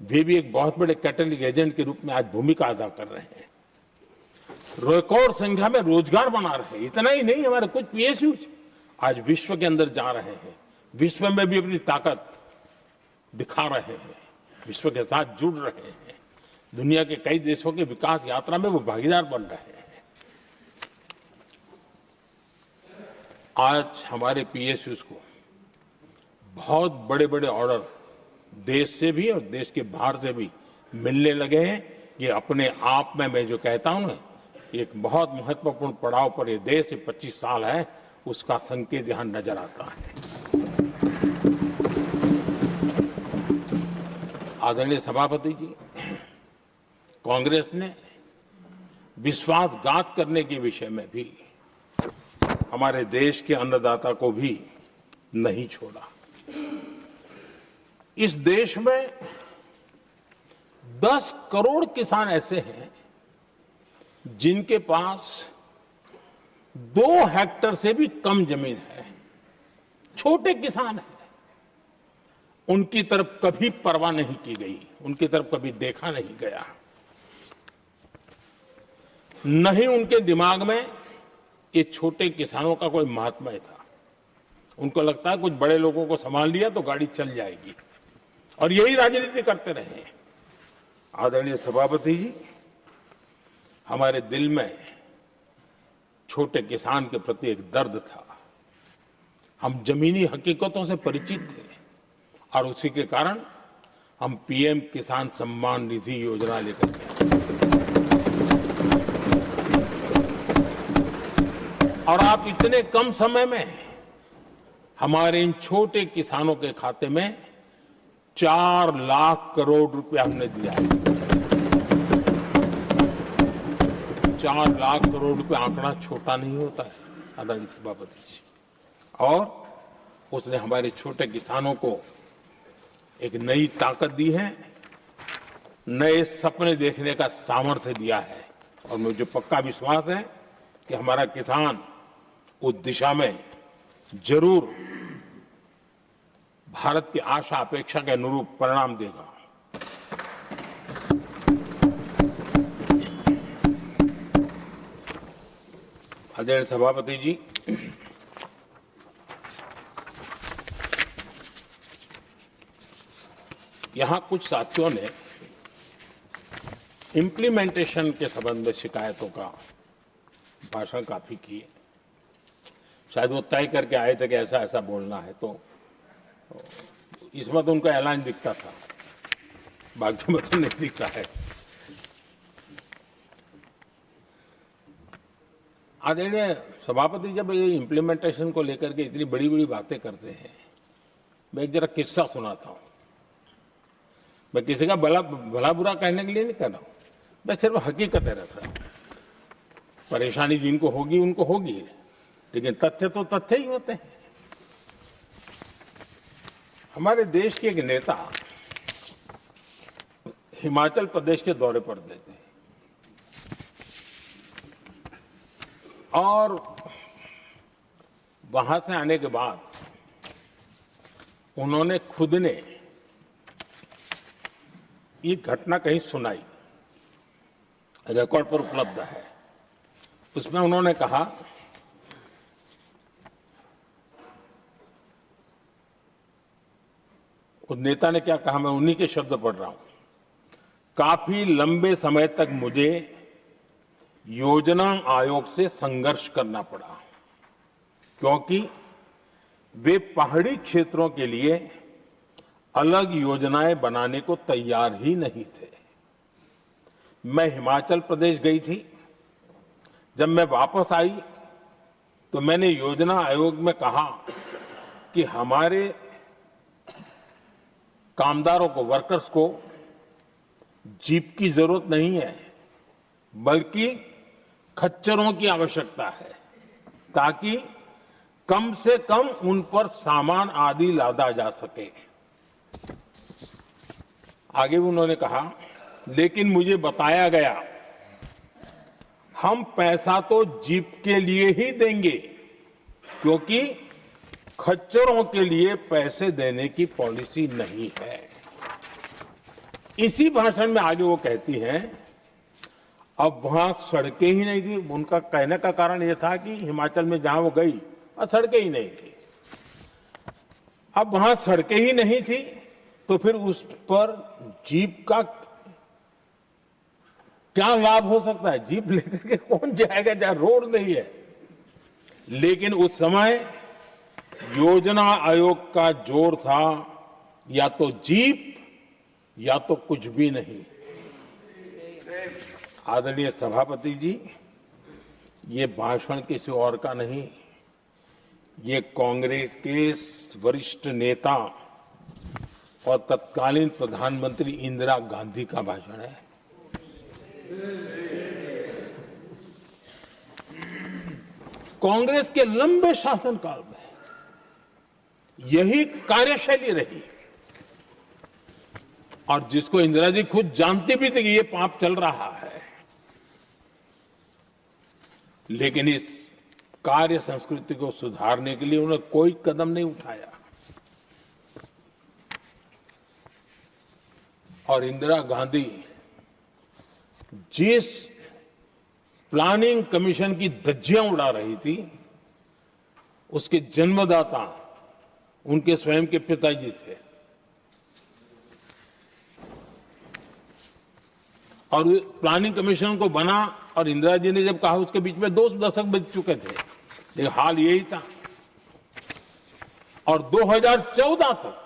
वे भी एक बहुत बड़े कैटलिक एजेंट के रूप में आज भूमिका अदा कर रहे हैं। रिकॉर्ड संख्या में रोजगार बना रहे हैं। इतना ही नहीं, हमारे कुछ पीएसयूज आज विश्व के अंदर जा रहे हैं, विश्व में भी अपनी ताकत दिखा रहे हैं, विश्व के साथ जुड़ रहे हैं, दुनिया के कई देशों के विकास यात्रा में वो भागीदार बन रहे हैं। आज हमारे पीएसयूज को बहुत बड़े बड़े ऑर्डर देश से भी और देश के बाहर से भी मिलने लगे हैं। ये अपने आप में मैं जो कहता हूं ना, एक बहुत महत्वपूर्ण पड़ाव पर ये देश 25 साल है, उसका संकेत यहां नजर आता है। आदरणीय सभापति जी, कांग्रेस ने विश्वासघात करने के विषय में भी हमारे देश के अन्नदाता को भी नहीं छोड़ा। इस देश में 10 करोड़ किसान ऐसे हैं जिनके पास 2 हेक्टेयर से भी कम जमीन है, छोटे किसान हैं। उनकी तरफ कभी परवाह नहीं की गई, उनकी तरफ कभी देखा नहीं गया, नहीं उनके दिमाग में ये छोटे किसानों का कोई महात्मा था। उनको लगता है कुछ बड़े लोगों को संभाल लिया तो गाड़ी चल जाएगी, और यही राजनीति करते रहे। आदरणीय सभापति जी, हमारे दिल में छोटे किसान के प्रति एक दर्द था। हम जमीनी हकीकतों से परिचित थे और उसी के कारण हम पीएम किसान सम्मान निधि योजना लेकर के और आप इतने कम समय में हमारे इन छोटे किसानों के खाते में 4 लाख करोड़ रुपया हमने दिया है। 4 लाख करोड़ रुपया आंकड़ा छोटा नहीं होता है आदरणीय सभापति जी। और उसने हमारे छोटे किसानों को एक नई ताकत दी है, नए सपने देखने का सामर्थ्य दिया है। और मुझे पक्का विश्वास है कि हमारा किसान उस दिशा में जरूर भारत की आशा अपेक्षा के अनुरूप परिणाम देगा। आदरणीय सभापति जी, यहां कुछ साथियों ने इम्प्लीमेंटेशन के संबंध में शिकायतों का भाषण काफी किए। शायद वो तय करके आए थे कि ऐसा ऐसा बोलना है, तो इसमें तो उनका ऐलान दिखता था, बाकी में तो नहीं दिखता है। आदरणीय सभापति, जब ये इम्प्लीमेंटेशन को लेकर के इतनी बड़ी बड़ी बातें करते हैं, मैं एक जरा किस्सा सुनाता हूं। मैं किसी का भला बुरा कहने के लिए नहीं कर रहा हूं, मैं सिर्फ हकीकत है रख रहा हूं। परेशानी जिनको होगी उनको होगी, लेकिन तथ्य तो तथ्य ही होते हैं। हमारे देश के एक नेता हिमाचल प्रदेश के दौरे पर गए थे और वहां से आने के बाद उन्होंने खुद ने ये घटना कहीं सुनाई, रिकॉर्ड पर उपलब्ध है। उसमें उन्होंने कहा, उस नेता ने क्या कहा, मैं उन्हीं के शब्द पढ़ रहा हूं। काफी लंबे समय तक मुझे योजना आयोग से संघर्ष करना पड़ा, क्योंकि वे पहाड़ी क्षेत्रों के लिए अलग योजनाएं बनाने को तैयार ही नहीं थे। मैं हिमाचल प्रदेश गई थी, जब मैं वापस आई तो मैंने योजना आयोग में कहा कि हमारे कामदारों को, वर्कर्स को जीप की जरूरत नहीं है, बल्कि खच्चरों की आवश्यकता है, ताकि कम से कम उन पर सामान आदि लादा जा सके। आगे उन्होंने कहा, लेकिन मुझे बताया गया हम पैसा तो जीप के लिए ही देंगे, क्योंकि खच्चरों के लिए पैसे देने की पॉलिसी नहीं है। इसी भाषण में आगे वो कहती हैं, अब वहां सड़कें ही नहीं थी। उनका कहने का कारण यह था कि हिमाचल में जहां वो गई वहां सड़कें ही नहीं थी। अब वहां सड़कें ही नहीं थी तो फिर उस पर जीप का क्या लाभ हो सकता है? जीप लेकर के कौन जाएगा जहां रोड नहीं है? लेकिन उस समय योजना आयोग का जोर था या तो जीप या तो कुछ भी नहीं। आदरणीय सभापति जी, ये भाषण किसी और का नहीं, ये कांग्रेस के वरिष्ठ नेता और तत्कालीन प्रधानमंत्री इंदिरा गांधी का भाषण है। कांग्रेस के लंबे शासनकाल में यही कार्यशैली रही, और जिसको इंदिरा जी खुद जानती भी थी कि ये पाप चल रहा है, लेकिन इस कार्य संस्कृति को सुधारने के लिए उन्होंने कोई कदम नहीं उठाया। और इंदिरा गांधी जिस प्लानिंग कमीशन की धज्जियां उड़ा रही थी, उसके जन्मदाता उनके स्वयं के पिताजी थे। और प्लानिंग कमीशन को बना और इंदिरा जी ने जब कहा, उसके बीच में 2 दशक बीत चुके थे, लेकिन हाल यही था। और 2014 तक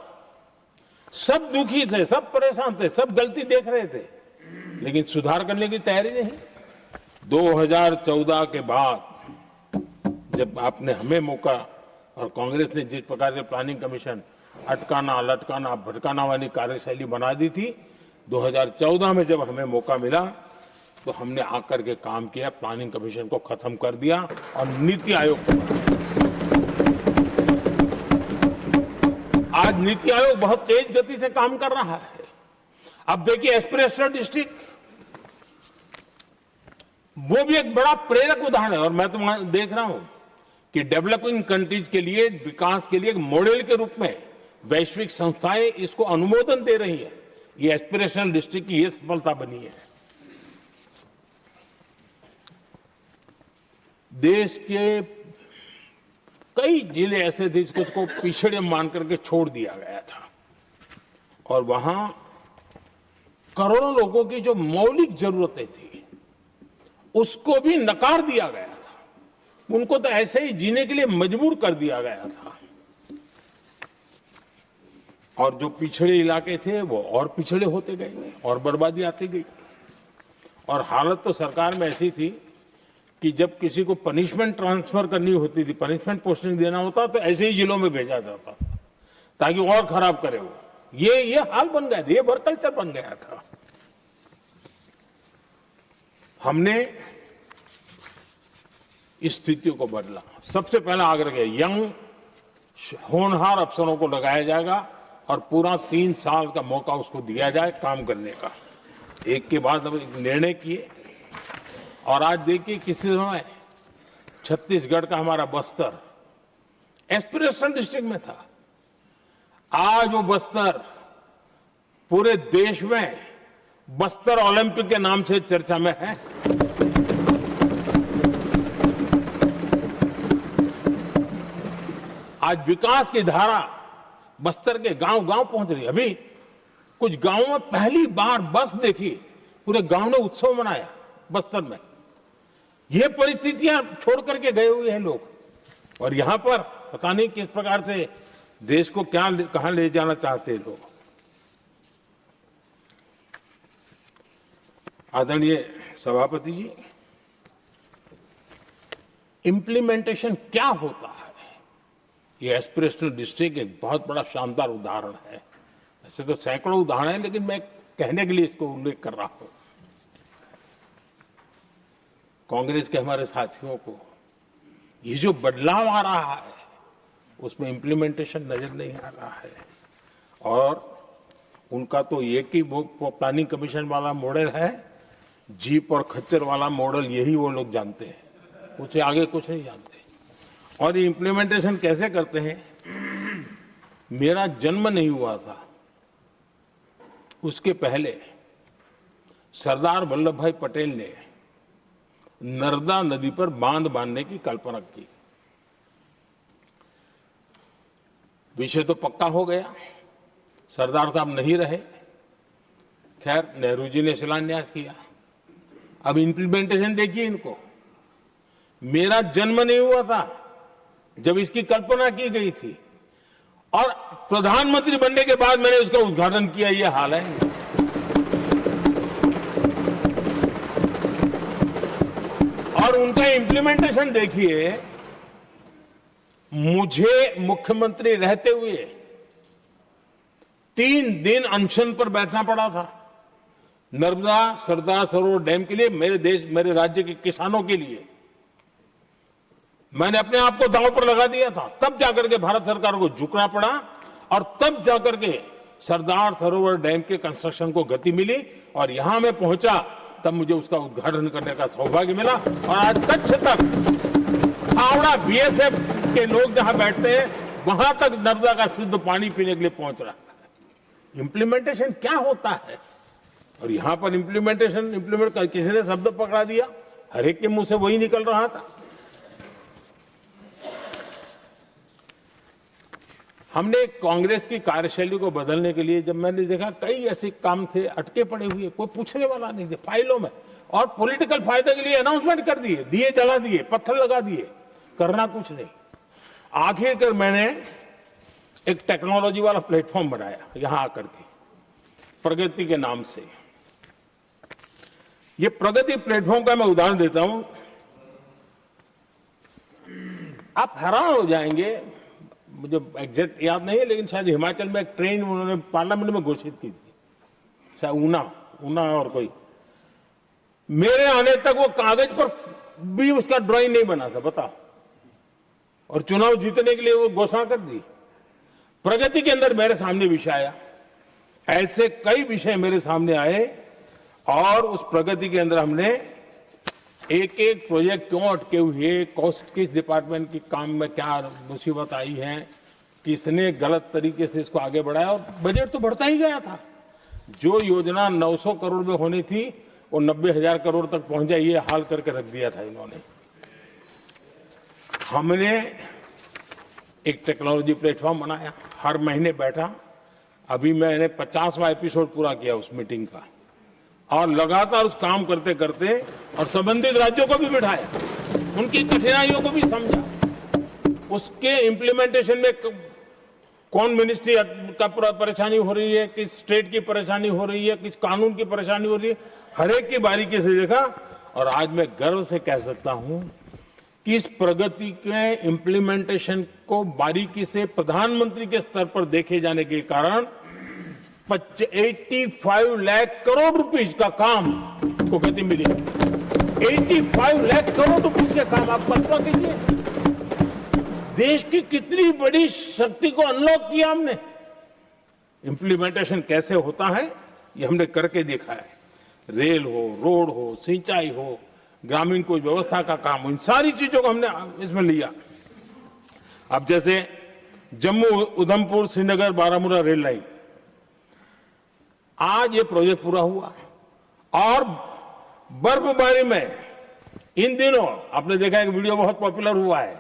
सब दुखी थे, सब परेशान थे, सब गलती देख रहे थे, लेकिन सुधार करने की तैयारी नहीं। 2014 के बाद जब आपने हमें मौका और कांग्रेस ने जिस प्रकार से प्लानिंग कमीशन अटकाना लटकाना भटकाना वाली कार्यशैली बना दी थी, 2014 में जब हमें मौका मिला तो हमने आकर के काम किया, प्लानिंग कमीशन को खत्म कर दिया और नीति आयोग को बनाया। आज नीति आयोग बहुत तेज गति से काम कर रहा है। अब देखिए एस्पिरेशनल डिस्ट्रिक्ट, वो भी एक बड़ा प्रेरक उदाहरण है। और मैं तो वहां देख रहा हूं कि डेवलपिंग कंट्रीज के लिए विकास के लिए एक मॉडल के रूप में वैश्विक संस्थाएं इसको अनुमोदन दे रही है। ये एस्पिरेशनल डिस्ट्रिक्ट की ये सफलता बनी है। देश के कई जिले ऐसे थे जिसको पिछड़े मान करके छोड़ दिया गया था और वहां करोड़ों लोगों की जो मौलिक जरूरतें थी उसको भी नकार दिया गया था। उनको तो ऐसे ही जीने के लिए मजबूर कर दिया गया था और जो पिछड़े इलाके थे वो और पिछड़े होते गए और बर्बादी आती गई। और हालत तो सरकार में ऐसी थी कि जब किसी को पनिशमेंट ट्रांसफर करनी होती थी, पनिशमेंट पोस्टिंग देना होता तो ऐसे ही जिलों में भेजा जाता था ताकि और खराब करे वो। ये हाल बन गया था, ये वर्क कल्चर बन गया था। हमने इस स्थिति को बदला। सबसे पहला आग्रह किया, यंग होनहार अफसरों को लगाया जाएगा और पूरा 3 साल का मौका उसको दिया जाए काम करने का। एक के बाद अब निर्णय किए और आज देखिए किसी समय छत्तीसगढ़ का हमारा बस्तर एस्पिरेशनल डिस्ट्रिक्ट में था। आज वो बस्तर पूरे देश में बस्तर ओलंपिक के नाम से चर्चा में है। आज विकास की धारा बस्तर के गांव-गांव पहुंच रही है। अभी कुछ गांवों में पहली बार बस देखी, पूरे गांव ने उत्सव मनाया बस्तर में। ये परिस्थितियां छोड़ करके गए हुए हैं लोग और यहां पर पता नहीं किस प्रकार से देश को कहां ले जाना चाहते हैं लोग। आदरणीय सभापति जी, इंप्लीमेंटेशन क्या होता है, ये एस्पिरेशनल डिस्ट्रिक्ट एक बहुत बड़ा शानदार उदाहरण है। ऐसे तो सैकड़ों उदाहरण हैं लेकिन मैं कहने के लिए इसको उल्लेख कर रहा हूं। कांग्रेस के हमारे साथियों को ये जो बदलाव आ रहा है उसमें इंप्लीमेंटेशन नजर नहीं आ रहा है और उनका तो एक ही वो प्लानिंग कमीशन वाला मॉडल है, जीप और खच्चर वाला मॉडल, यही वो लोग जानते हैं, उससे आगे कुछ नहीं जानते। और ये इंप्लीमेंटेशन कैसे करते हैं, मेरा जन्म नहीं हुआ था उसके पहले सरदार वल्लभ भाई पटेल ने नर्मदा नदी पर बांध बांधने की कल्पना की। विषय तो पक्का हो गया, सरदार साहब नहीं रहे, खैर नेहरू जी ने शिलान्यास किया। अब इंप्लीमेंटेशन देखिए इनको। मेरा जन्म नहीं हुआ था जब इसकी कल्पना की गई थी और प्रधानमंत्री बनने के बाद मैंने इसका उद्घाटन किया, ये हाल है। और उनका इंप्लीमेंटेशन देखिए, मुझे मुख्यमंत्री रहते हुए 3 दिन अनशन पर बैठना पड़ा था नर्मदा सरदार सरोवर डैम के लिए, मेरे राज्य के किसानों के लिए। मैंने अपने आप को दांव पर लगा दिया था, तब जाकर के भारत सरकार को झुकना पड़ा और तब जाकर के सरदार सरोवर डैम के कंस्ट्रक्शन को गति मिली और यहां मैं पहुंचा तब मुझे उसका उद्घाटन करने का सौभाग्य मिला। और आज कच्छ तक हावड़ा बीएसएफ के लोग जहां बैठते हैं वहां तक नर्मदा का शुद्ध पानी पीने के लिए पहुंच रहा है। इंप्लीमेंटेशन क्या होता है और यहां पर इम्प्लीमेंट किसी ने शब्द पकड़ा दिया, हर एक के मुंह से वही निकल रहा था। हमने कांग्रेस की कार्यशैली को बदलने के लिए जब मैंने देखा कई ऐसे काम थे अटके पड़े हुए, कोई पूछने वाला नहीं थे फाइलों में, और पॉलिटिकल फायदे के लिए अनाउंसमेंट कर दिए, दिए जला दिए, पत्थर लगा दिए, करना कुछ नहीं। आखिरकार मैंने एक टेक्नोलॉजी वाला प्लेटफॉर्म बनाया यहां आकर के, प्रगति के नाम से। ये प्रगति प्लेटफॉर्म का मैं उदाहरण देता हूं। आप हैरान हो जाएंगे, मुझे एग्जैक्ट याद नहीं है, लेकिन शायद हिमाचल में एक ट्रेन उन्होंने पार्लियामेंट में घोषित की थी, शायद ऊना और कोई। मेरे आने तक वो कागज पर भी उसका ड्राइंग नहीं बना था, बताओ, और चुनाव जीतने के लिए वो घोषणा कर दी। प्रगति के अंदर मेरे सामने विषय आया, ऐसे कई विषय मेरे सामने आए, और उस प्रगति के अंदर हमने एक एक प्रोजेक्ट क्यों अटके हुए, कॉस्ट किस डिपार्टमेंट की काम में क्या मुसीबत आई है, किसने गलत तरीके से इसको आगे बढ़ाया, और बजट तो बढ़ता ही गया था। जो योजना 900 करोड़ में होनी थी वो 90,000 करोड़ तक पहुंच जाए, ये हाल करके रख दिया था इन्होंने। हमने एक टेक्नोलॉजी प्लेटफॉर्म बनाया, हर महीने बैठा, अभी मैंने 50वां एपिसोड पूरा किया उस मीटिंग का, और लगातार उस काम करते करते और संबंधित राज्यों को भी बिठाया, उनकी कठिनाइयों को भी समझा, उसके इम्प्लीमेंटेशन में कौन मिनिस्ट्री का परेशानी हो रही है, किस स्टेट की परेशानी हो रही है, किस कानून की परेशानी हो रही है, हर एक की बारीकी से देखा। और आज मैं गर्व से कह सकता हूं कि इस प्रगति के इम्प्लीमेंटेशन को बारीकी से प्रधानमंत्री के स्तर पर देखे जाने के कारण 85 लाख करोड़ रुपीस का काम को गति मिली। 85 लाख करोड़ रुपीस के काम, आप कल्पना कीजिए, देश की कितनी बड़ी शक्ति को अनलॉक किया हमने। इंप्लीमेंटेशन कैसे होता है ये हमने करके देखा है। रेल हो, रोड हो, सिंचाई हो, ग्रामीण कोई व्यवस्था का काम हो, इन सारी चीजों को हमने इसमें लिया। अब जैसे जम्मू उधमपुर श्रीनगर बारामूला रेल लाइन, आज ये प्रोजेक्ट पूरा हुआ, और बर्फबारी में इन दिनों आपने देखा एक वीडियो बहुत पॉपुलर हुआ है,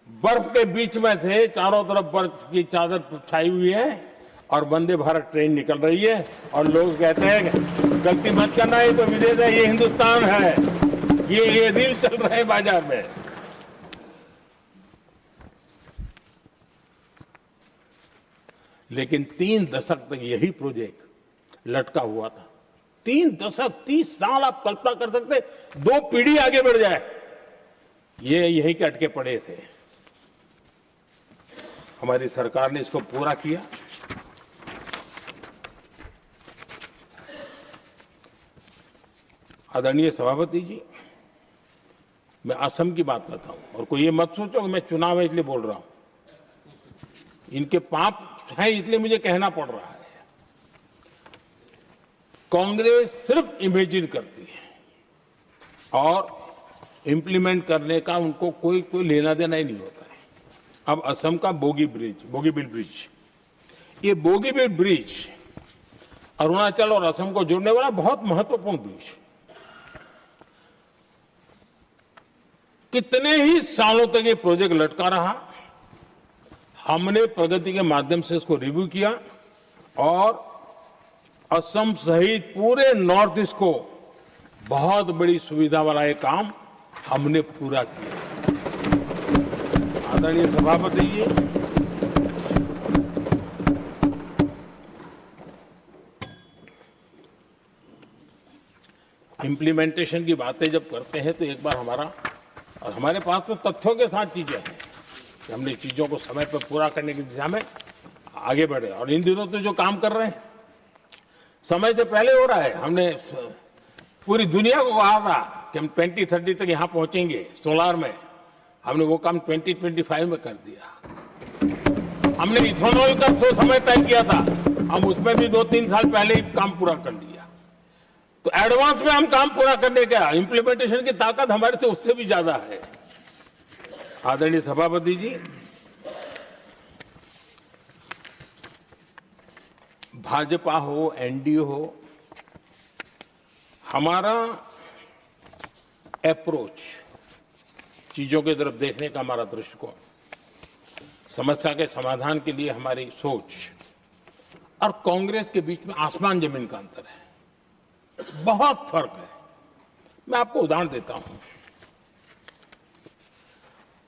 बर्फ के बीच में से चारों तरफ बर्फ की चादर छाई हुई है और वंदे भारत ट्रेन निकल रही है, और लोग कहते हैं गलती मत करना, ये तो विदेश है, ये हिंदुस्तान है, ये रील चल रहे हैं बाजार में। लेकिन 3 दशक तक यही प्रोजेक्ट लटका हुआ था। 3 दशक, 30 साल, आप कल्पना कर सकते, 2 पीढ़ी आगे बढ़ जाए, ये यही के अटके पड़े थे। हमारी सरकार ने इसको पूरा किया। आदरणीय सभापति जी, मैं असम की बात करता हूं, और कोई ये मत सोचो कि मैं चुनाव है इसलिए बोल रहा हूं, इनके पाप है इसलिए मुझे कहना पड़ रहा है। कांग्रेस सिर्फ इमेजिन करती है और इंप्लीमेंट करने का उनको कोई लेना देना ही नहीं होता है। अब असम का बोगीबिल ब्रिज, ये बोगीबिल ब्रिज अरुणाचल और असम को जोड़ने वाला बहुत महत्वपूर्ण ब्रिज, कितने ही सालों तक ये प्रोजेक्ट लटका रहा। हमने प्रगति के माध्यम से इसको रिव्यू किया और असम सहित पूरे नॉर्थ ईस्ट को बहुत बड़ी सुविधा वाला ये काम हमने पूरा किया। आदरणीय सभापति जी, इंप्लीमेंटेशन की बातें जब करते हैं तो एक बार हमारे पास तो तथ्यों के साथ चीजें हैं कि हमने चीजों को समय पर पूरा करने की दिशा में आगे बढ़े। और इन दिनों तो जो काम कर रहे हैं समय से पहले हो रहा है। हमने पूरी दुनिया को कहा था कि हम 2030 तक यहां पहुंचेंगे सोलार में, हमने वो काम 2025 में कर दिया। हमने इथेनॉल का समय तय किया था, हम उसमें भी 2-3 साल पहले ही काम पूरा कर लिया। तो एडवांस में हम काम पूरा करने का, इंप्लीमेंटेशन की ताकत हमारे से उससे भी ज्यादा है। आदरणीय सभापति जी, भाजपा हो, एनडीए हो, हमारा अप्रोच, चीजों की तरफ देखने का हमारा दृष्टिकोण, समस्या के समाधान के लिए हमारी सोच और कांग्रेस के बीच में आसमान जमीन का अंतर है, बहुत फर्क है। मैं आपको उदाहरण देता हूं।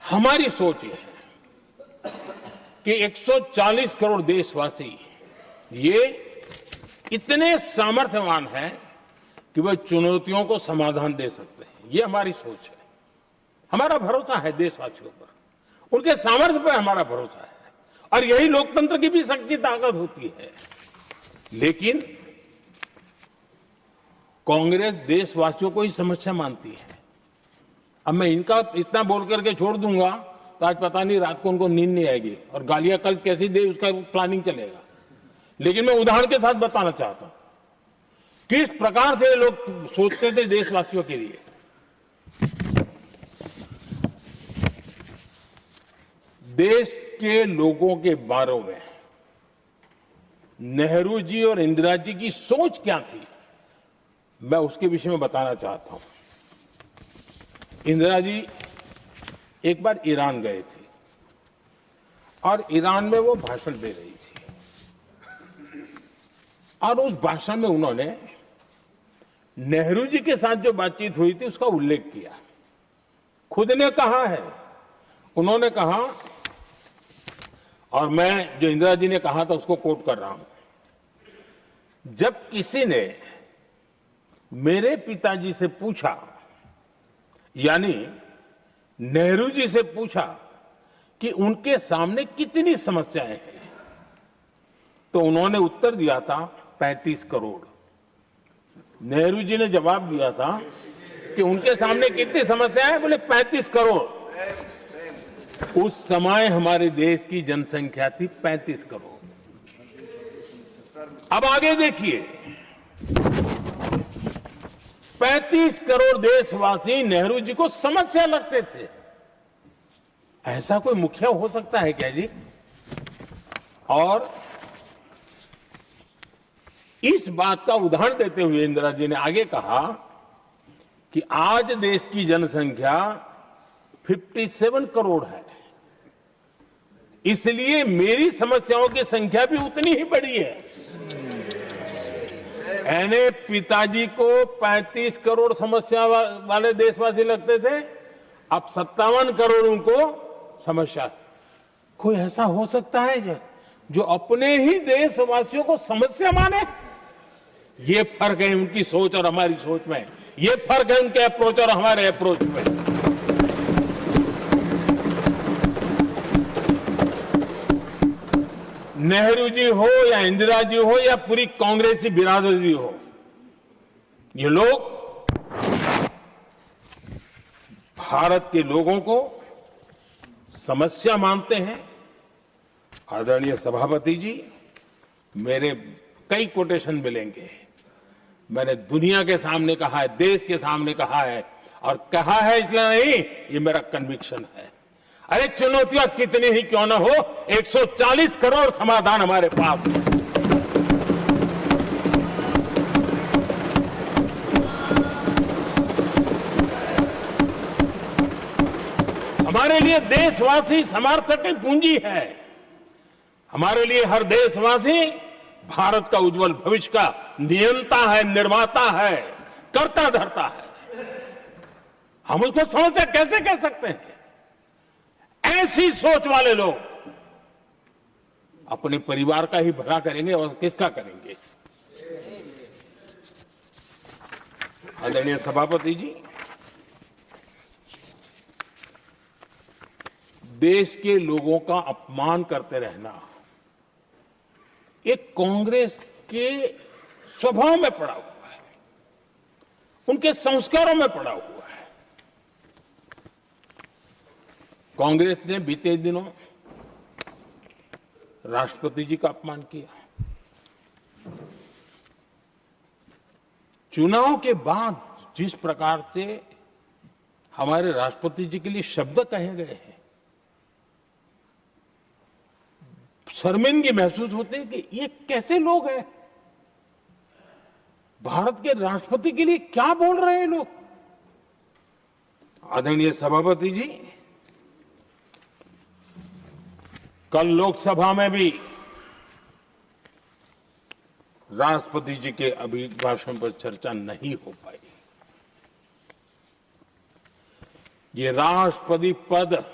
हमारी सोच यह है कि 140 करोड़ देशवासी ये इतने सामर्थ्यवान हैं कि वह चुनौतियों को समाधान दे सकते हैं। ये हमारी सोच है, हमारा भरोसा है देशवासियों पर। उनके सामर्थ्य पर हमारा भरोसा है और यही लोकतंत्र की भी सच्ची ताकत होती है। लेकिन कांग्रेस देशवासियों को ही समस्या मानती है। अब मैं इनका इतना बोल करके छोड़ दूंगा तो आज पता नहीं रात को उनको नींद नहीं आएगी और गालियां कल कैसी दे उसका प्लानिंग चलेगा। लेकिन मैं उदाहरण के साथ बताना चाहता हूं किस प्रकार से लोग सोचते थे देशवासियों के लिए। देश के लोगों के बारे में नेहरू जी और इंदिरा जी की सोच क्या थी, मैं उसके विषय में बताना चाहता हूं। इंदिरा जी एक बार ईरान गए थे और ईरान में वो भाषण दे रही थी और उस भाषण में उन्होंने नेहरू जी के साथ जो बातचीत हुई थी उसका उल्लेख किया। खुद ने कहा है, उन्होंने कहा, और मैं जो इंदिरा जी ने कहा था उसको कोट कर रहा हूं, जब किसी ने मेरे पिताजी से पूछा, यानी नेहरू जी से पूछा कि उनके सामने कितनी समस्याएं हैं, तो उन्होंने उत्तर दिया था 35 करोड़। नेहरू जी ने जवाब दिया था कि उनके सामने कितनी समस्याएं हैं, बोले 35 करोड़। उस समय हमारे देश की जनसंख्या थी 35 करोड़। अब आगे देखिए, 35 करोड़ देशवासी नेहरू जी को समस्या लगते थे। ऐसा कोई मुखिया हो सकता है क्या जी? और इस बात का उदाहरण देते हुए इंदिरा जी ने आगे कहा कि आज देश की जनसंख्या 57 करोड़ है, इसलिए मेरी समस्याओं की संख्या भी उतनी ही बड़ी है। यानी पिताजी को 35 करोड़ समस्या वाले देशवासी लगते थे, अब 57 करोड़ उनको समस्या। कोई ऐसा हो सकता है जो अपने ही देशवासियों को समस्या माने? ये फर्क है उनकी सोच और हमारी सोच में, ये फर्क है उनके अप्रोच और हमारे अप्रोच में। नेहरू जी हो या इंदिरा जी हो या पूरी कांग्रेसी बिरादरी हो, ये लोग भारत के लोगों को समस्या मानते हैं। आदरणीय सभापति जी, मेरे कई कोटेशन मिलेंगे। मैंने दुनिया के सामने कहा है, देश के सामने कहा है, और कहा है इसलिए नहीं, ये मेरा कन्विक्शन है। अरे चुनौतियां कितनी ही क्यों ना हो, 140 करोड़ समाधान हमारे पास है। हमारे लिए देशवासी समर्थक की पूंजी है। हमारे लिए हर देशवासी भारत का उज्जवल भविष्य का नियंता है, निर्माता है, कर्ता धर्ता है। हम उसको समस्या कैसे कह सकते हैं? ऐसी सोच वाले लोग अपने परिवार का ही भला करेंगे और किसका करेंगे? आदरणीय सभापति जी, देश के लोगों का अपमान करते रहना ये कांग्रेस के स्वभाव में पड़ा हुआ है, उनके संस्कारों में पड़ा हुआ है। कांग्रेस ने बीते दिनों राष्ट्रपति जी का अपमान किया। चुनाव के बाद जिस प्रकार से हमारे राष्ट्रपति जी के लिए शब्द कहे गए हैं, शर्मिंदगी महसूस होती है कि ये कैसे लोग हैं? भारत के राष्ट्रपति के लिए क्या बोल रहे हैं लोग? आदरणीय सभापति जी, कल लोकसभा में भी राष्ट्रपति जी के अभिभाषण पर चर्चा नहीं हो पाई। ये राष्ट्रपति पद,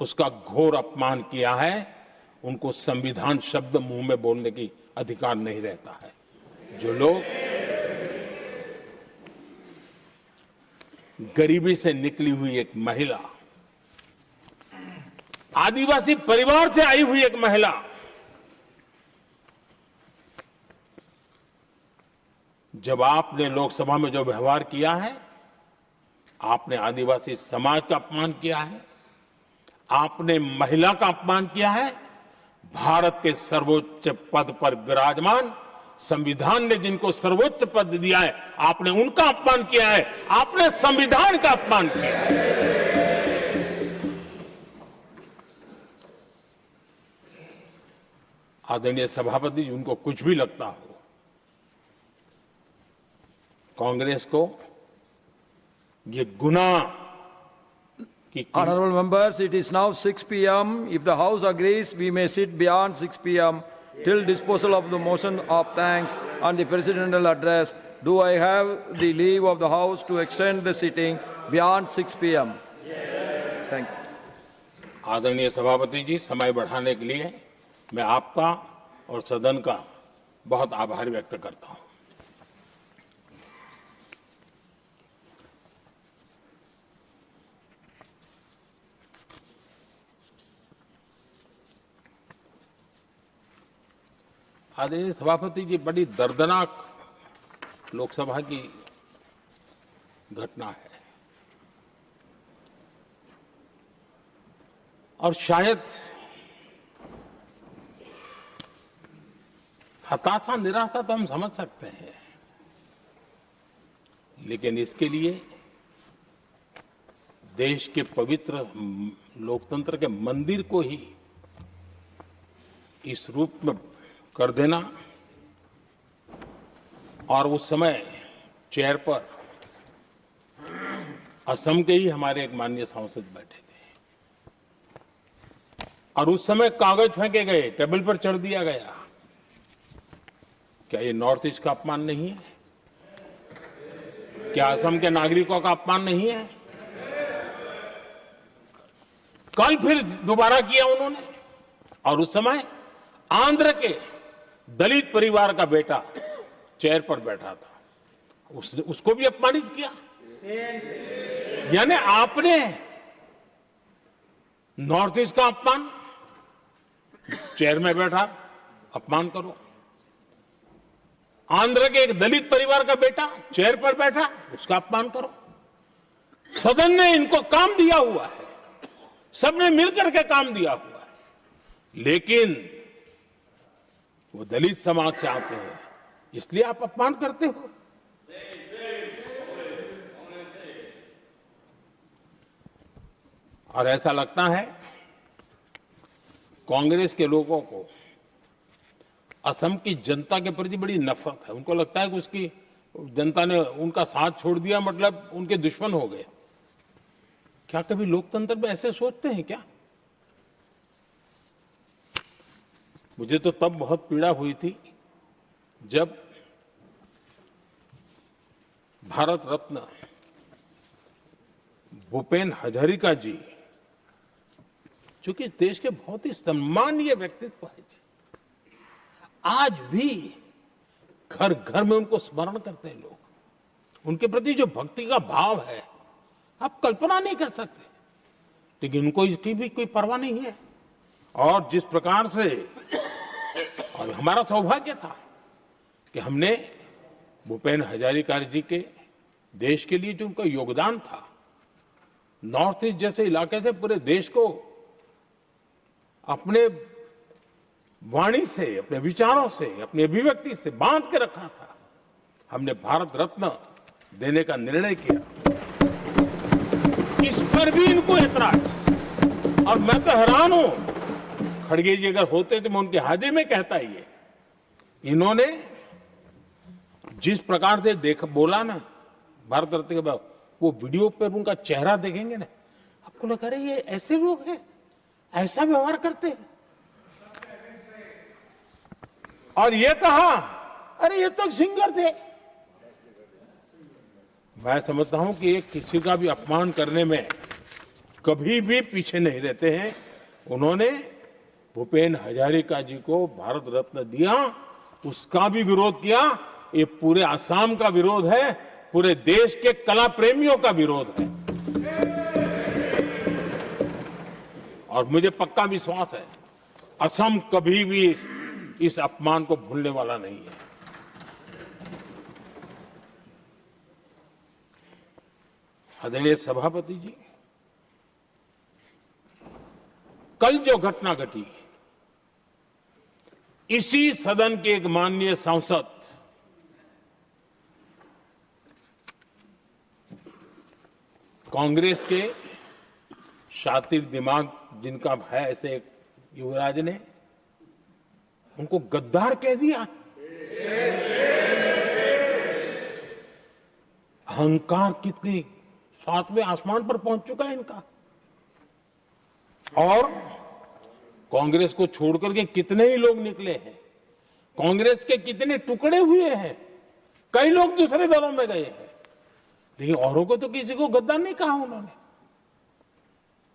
उसका घोर अपमान किया है। उनको संविधान शब्द मुंह में बोलने की अधिकार नहीं रहता है। जो लोग गरीबी से निकली हुई एक महिला आदिवासी परिवार से आई हुई एक महिला जब आपने लोकसभा में जो व्यवहार किया है, आपने आदिवासी समाज का अपमान किया है, आपने महिला का अपमान किया है, भारत के सर्वोच्च पद पर विराजमान संविधान ने जिनको सर्वोच्च पद दिया है, आपने उनका अपमान किया है, आपने संविधान का अपमान किया है। आदरणीय सभापति जी, उनको कुछ भी लगता हो, कांग्रेस को ये गुनाह की Honorable members, it is now 6 p.m. If the House agrees, we may sit beyond 6 p.m. till disposal of the motion of thanks and the presidential address. Do I have the leave of the House to extend the sitting beyond 6 p.m.? Thank you. आदरणीय सभापति जी, समय बढ़ाने के लिए मैं आपका और सदन का बहुत आभार व्यक्त करता हूं। आदरणीय सभापति जी, बड़ी दर्दनाक लोकसभा की घटना है और शायद हताशा निराशा तो हम समझ सकते हैं, लेकिन इसके लिए देश के पवित्र लोकतंत्र के मंदिर को ही इस रूप में कर देना, और उस समय चेयर पर असम के ही हमारे एक माननीय सांसद बैठे थे और उस समय कागज फेंके गए, टेबल पर चढ़ दिया गया। क्या ये नॉर्थ ईस्ट का अपमान नहीं है? क्या असम के नागरिकों का अपमान नहीं है? कल फिर दोबारा किया उन्होंने, और उस समय आंध्र के दलित परिवार का बेटा चेयर पर बैठा था, उसने उसको भी अपमानित किया। यानी आपने नॉर्थ ईस्ट का अपमान, चेयर में बैठा अपमान करो, आंध्र के एक दलित परिवार का बेटा चेयर पर बैठा उसका अपमान करो। सदन ने इनको काम दिया हुआ है, सबने मिलकर के काम दिया हुआ है, लेकिन वो दलित समाज से आते हैं, इसलिए आप अपमान करते हो। और ऐसा लगता है कांग्रेस के लोगों को असम की जनता के प्रति बड़ी नफरत है। उनको लगता है कि उसकी जनता ने उनका साथ छोड़ दिया मतलब उनके दुश्मन हो गए। क्या कभी लोकतंत्र में ऐसे सोचते हैं क्या? मुझे तो तब बहुत पीड़ा हुई थी जब भारत रत्न भूपेन हजारिका जी, जो कि इस देश के बहुत ही सम्मानीय व्यक्तित्व है जी, आज भी घर घर में उनको स्मरण करते हैं लोग। उनके प्रति जो भक्ति का भाव है आप कल्पना नहीं कर सकते, लेकिन उनको इसकी भी कोई परवाह नहीं है। और जिस प्रकार से, और हमारा सौभाग्य था कि हमने भूपेन हजारिका जी के देश के लिए जो उनका योगदान था, नॉर्थ ईस्ट जैसे इलाके से पूरे देश को अपने वाणी से, अपने विचारों से, अपनी अभिव्यक्ति से बांध के रखा था। हमने भारत रत्न देने का निर्णय किया, इस पर भी इनको ऐतराज। और मैं तो हैरान हूं, खड़गे जी अगर होते तो मैं उनकी हाजिरी में कहता ही है, इन्होंने जिस प्रकार से बोला ना भारत रत्न के बाद, वो वीडियो पर उनका चेहरा देखेंगे ना, आपको लगा रहे ये ऐसे लोग हैं, ऐसा व्यवहार करते हैं। और ये कहा, अरे ये तो सिंगर थे। मैं समझता हूं कि ये किसी का भी अपमान करने में कभी भी पीछे नहीं रहते हैं। उन्होंने भूपेन हजारिका जी को भारत रत्न दिया, उसका भी विरोध किया। ये पूरे असम का विरोध है, पूरे देश के कला प्रेमियों का विरोध है। और मुझे पक्का विश्वास है असम कभी भी इस अपमान को भूलने वाला नहीं है। आदरणीय सभापति जी, कल जो घटना घटी, इसी सदन के एक माननीय सांसद कांग्रेस के शातिर दिमाग जिनका है, ऐसे एक युवराज ने उनको गद्दार कह दिया। अहंकार कितनी सातवें आसमान पर पहुंच चुका है इनका। और कांग्रेस को छोड़कर के कितने ही लोग निकले हैं, कांग्रेस के कितने टुकड़े हुए हैं, कई लोग दूसरे दलों में गए हैं, लेकिन औरों को तो किसी को गद्दार नहीं कहा उन्होंने।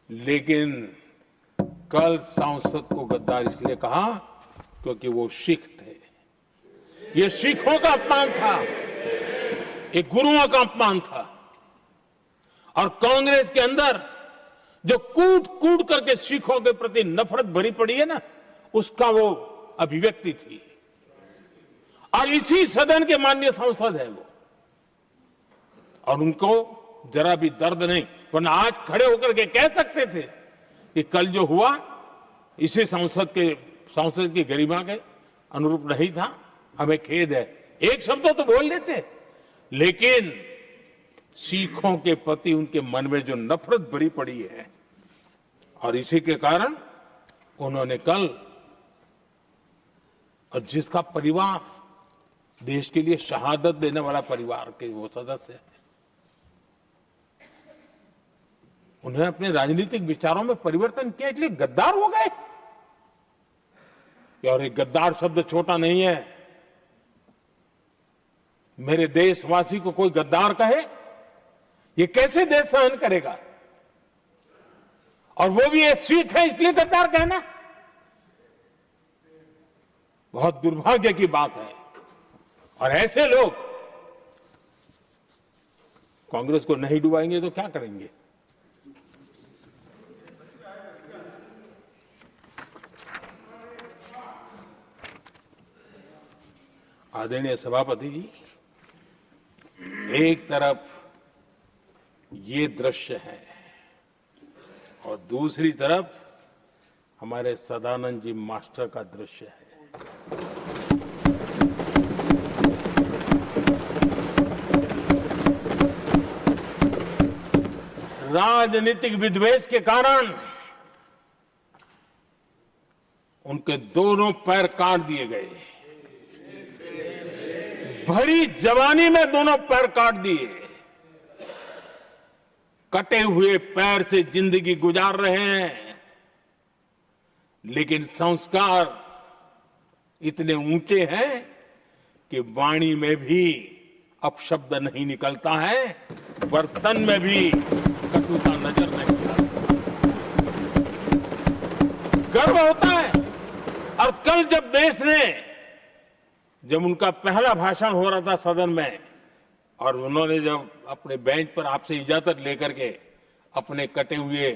लेकिन कल सांसद को गद्दार इसलिए कहा क्योंकि वो सिख थे। ये सिखों का अपमान था, एक गुरुओं का अपमान था। और कांग्रेस के अंदर जो कूट कूट करके सिखों के प्रति नफरत भरी पड़ी है ना, उसका वो अभिव्यक्ति थी। और इसी सदन के माननीय सांसद है वो, और उनको जरा भी दर्द नहीं, वरना आज खड़े होकर के कह सकते थे कि कल जो हुआ इसी सांसद की गरिमा के अनुरूप नहीं था, हमें खेद है, एक शब्द तो बोल देते। लेकिन सिखों के प्रति उनके मन में जो नफरत भरी पड़ी है, और इसी के कारण उन्होंने कल, और जिसका परिवार देश के लिए शहादत देने वाला परिवार के वो सदस्य है, उन्हें अपने राजनीतिक विचारों में परिवर्तन किया, इसलिए गद्दार हो गए। और एक गद्दार शब्द छोटा नहीं है। मेरे देशवासी को कोई गद्दार कहे, ये कैसे देश सहन करेगा? और वो भी एक सिख है इसलिए गद्दार कहना बहुत दुर्भाग्य की बात है। और ऐसे लोग कांग्रेस को नहीं डुबाएंगे तो क्या करेंगे? आदरणीय सभापति जी, एक तरफ ये दृश्य है और दूसरी तरफ हमारे सदानंद जी मास्टर का दृश्य है। राजनीतिक विद्वेष के कारण उनके दोनों पैर काट दिए गए। भरी जवानी में दोनों पैर काट दिए। कटे हुए पैर से जिंदगी गुजार रहे हैं, लेकिन संस्कार इतने ऊंचे हैं कि वाणी में भी अपशब्द नहीं निकलता है, बर्तन में भी कटुता नजर नहीं आती। गर्व होता है। और कल जब उनका पहला भाषण हो रहा था सदन में, और उन्होंने जब अपने बेंच पर आपसे इजाजत लेकर के अपने कटे हुए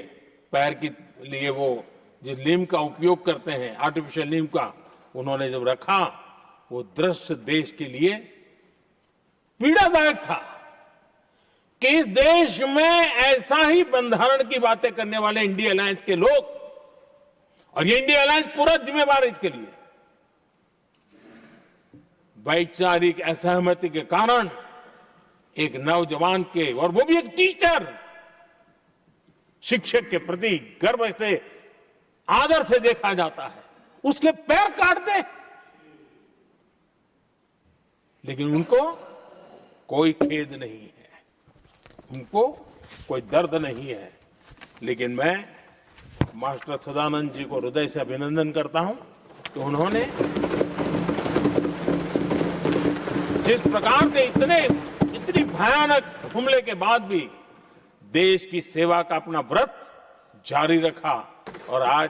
पैर के लिए वो जो नीम का उपयोग करते हैं, आर्टिफिशियल नीम का, उन्होंने जब रखा, वो दृश्य देश के लिए पीड़ादायक था कि इस देश में ऐसा ही बंधारण की बातें करने वाले इंडिया अलायंस के लोग, और ये इंडिया अलायंस पूरा जिम्मेवार है इसके लिए, वैचारिक असहमति के कारण एक नौजवान के, और वो भी एक टीचर, शिक्षक के प्रति गर्व से, आदर से देखा जाता है, उसके पैर काट दे। लेकिन उनको कोई खेद नहीं है, उनको कोई दर्द नहीं है। लेकिन मैं मास्टर सदानंद जी को हृदय से अभिनंदन करता हूं कि उन्होंने जिस प्रकार से इतनी भयानक हमले के बाद भी देश की सेवा का अपना व्रत जारी रखा, और आज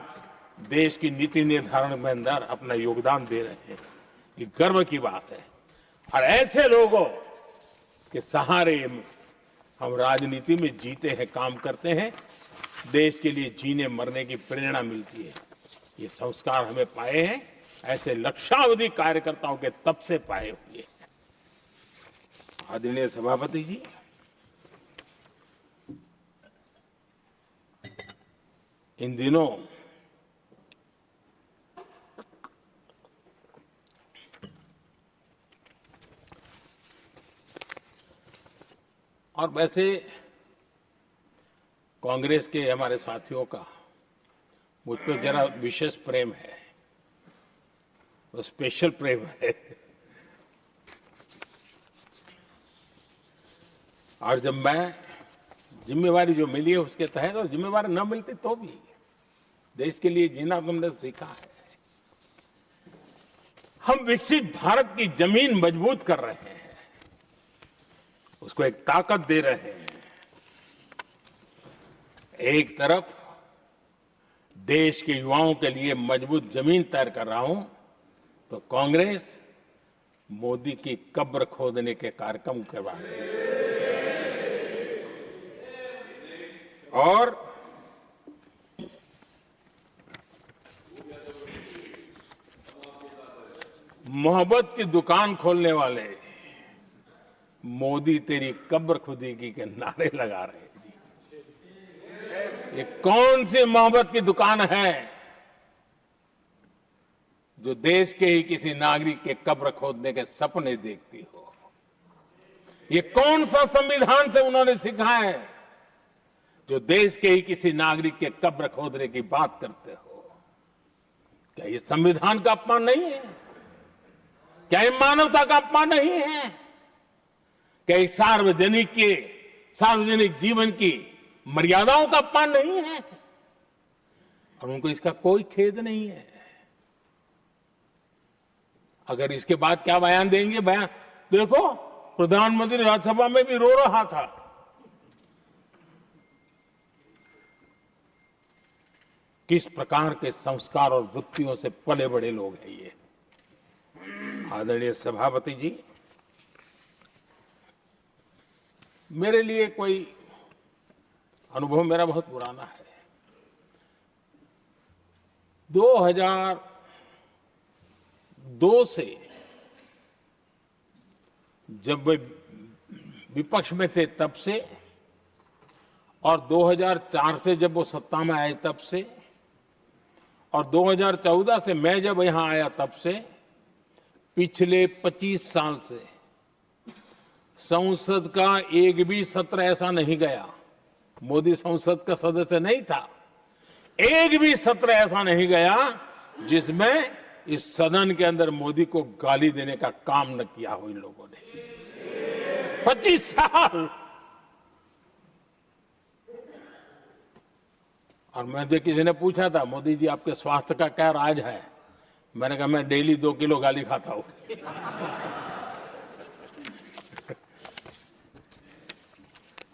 देश की नीति निर्धारण में अंदर अपना योगदान दे रहे हैं। ये गर्व की बात है। और ऐसे लोगों के सहारे हम राजनीति में जीते हैं, काम करते हैं। देश के लिए जीने मरने की प्रेरणा मिलती है। ये संस्कार हमें पाए हैं ऐसे लक्षावधि कार्यकर्ताओं के तब से पाए हुए हैं। आदरणीय सभापति जी, इन दिनों और वैसे कांग्रेस के हमारे साथियों का मुझ पर जरा विशेष प्रेम है, वो स्पेशल प्रेम है। और जब मैं जिम्मेवारी जो मिली है उसके तहत, और जिम्मेवारी न मिलती तो भी देश के लिए जीना हमने सीखा है। हम विकसित भारत की जमीन मजबूत कर रहे हैं, उसको एक ताकत दे रहे हैं। एक तरफ देश के युवाओं के लिए मजबूत जमीन तैयार कर रहा हूं, तो कांग्रेस मोदी की कब्र खोदने के कार्यक्रम करवा रही है। और मोहब्बत की दुकान खोलने वाले मोदी तेरी कब्र खुदेगी के नारे लगा रहे हैं जी। ये कौन सी मोहब्बत की दुकान है जो देश के ही किसी नागरिक के कब्र खोदने के सपने देखती हो? ये कौन सा संविधान से उन्होंने सीखा है जो देश के ही किसी नागरिक के कब्र खोदने की बात करते हो? क्या ये संविधान का अपमान नहीं है? क्या ये मानवता का अपमान नहीं है? क्या ये सार्वजनिक जीवन की मर्यादाओं का अपमान नहीं है? और उनको इसका कोई खेद नहीं है। अगर इसके बाद क्या बयान देंगे? बयान देखो, प्रधानमंत्री राज्यसभा में भी रो रहा था। किस प्रकार के संस्कार और वृत्तियों से पले बड़े लोग हैं ये। आदरणीय सभापति जी, मेरे लिए कोई अनुभव मेरा बहुत पुराना है। 2002 से जब वे विपक्ष में थे तब से, और 2004 से जब वो सत्ता में आए तब से, और 2014 से मैं जब यहां आया तब से, पिछले 25 साल से संसद का एक भी सत्र ऐसा नहीं गया, मोदी संसद का सदस्य नहीं था, एक भी सत्र ऐसा नहीं गया जिसमें इस सदन के अंदर मोदी को गाली देने का काम न किया हो इन लोगों ने। 25 साल। और मुझे किसी ने पूछा था, मोदी जी आपके स्वास्थ्य का क्या राज है? मैंने कहा, मैं डेली 2 किलो गाली खाता हूं।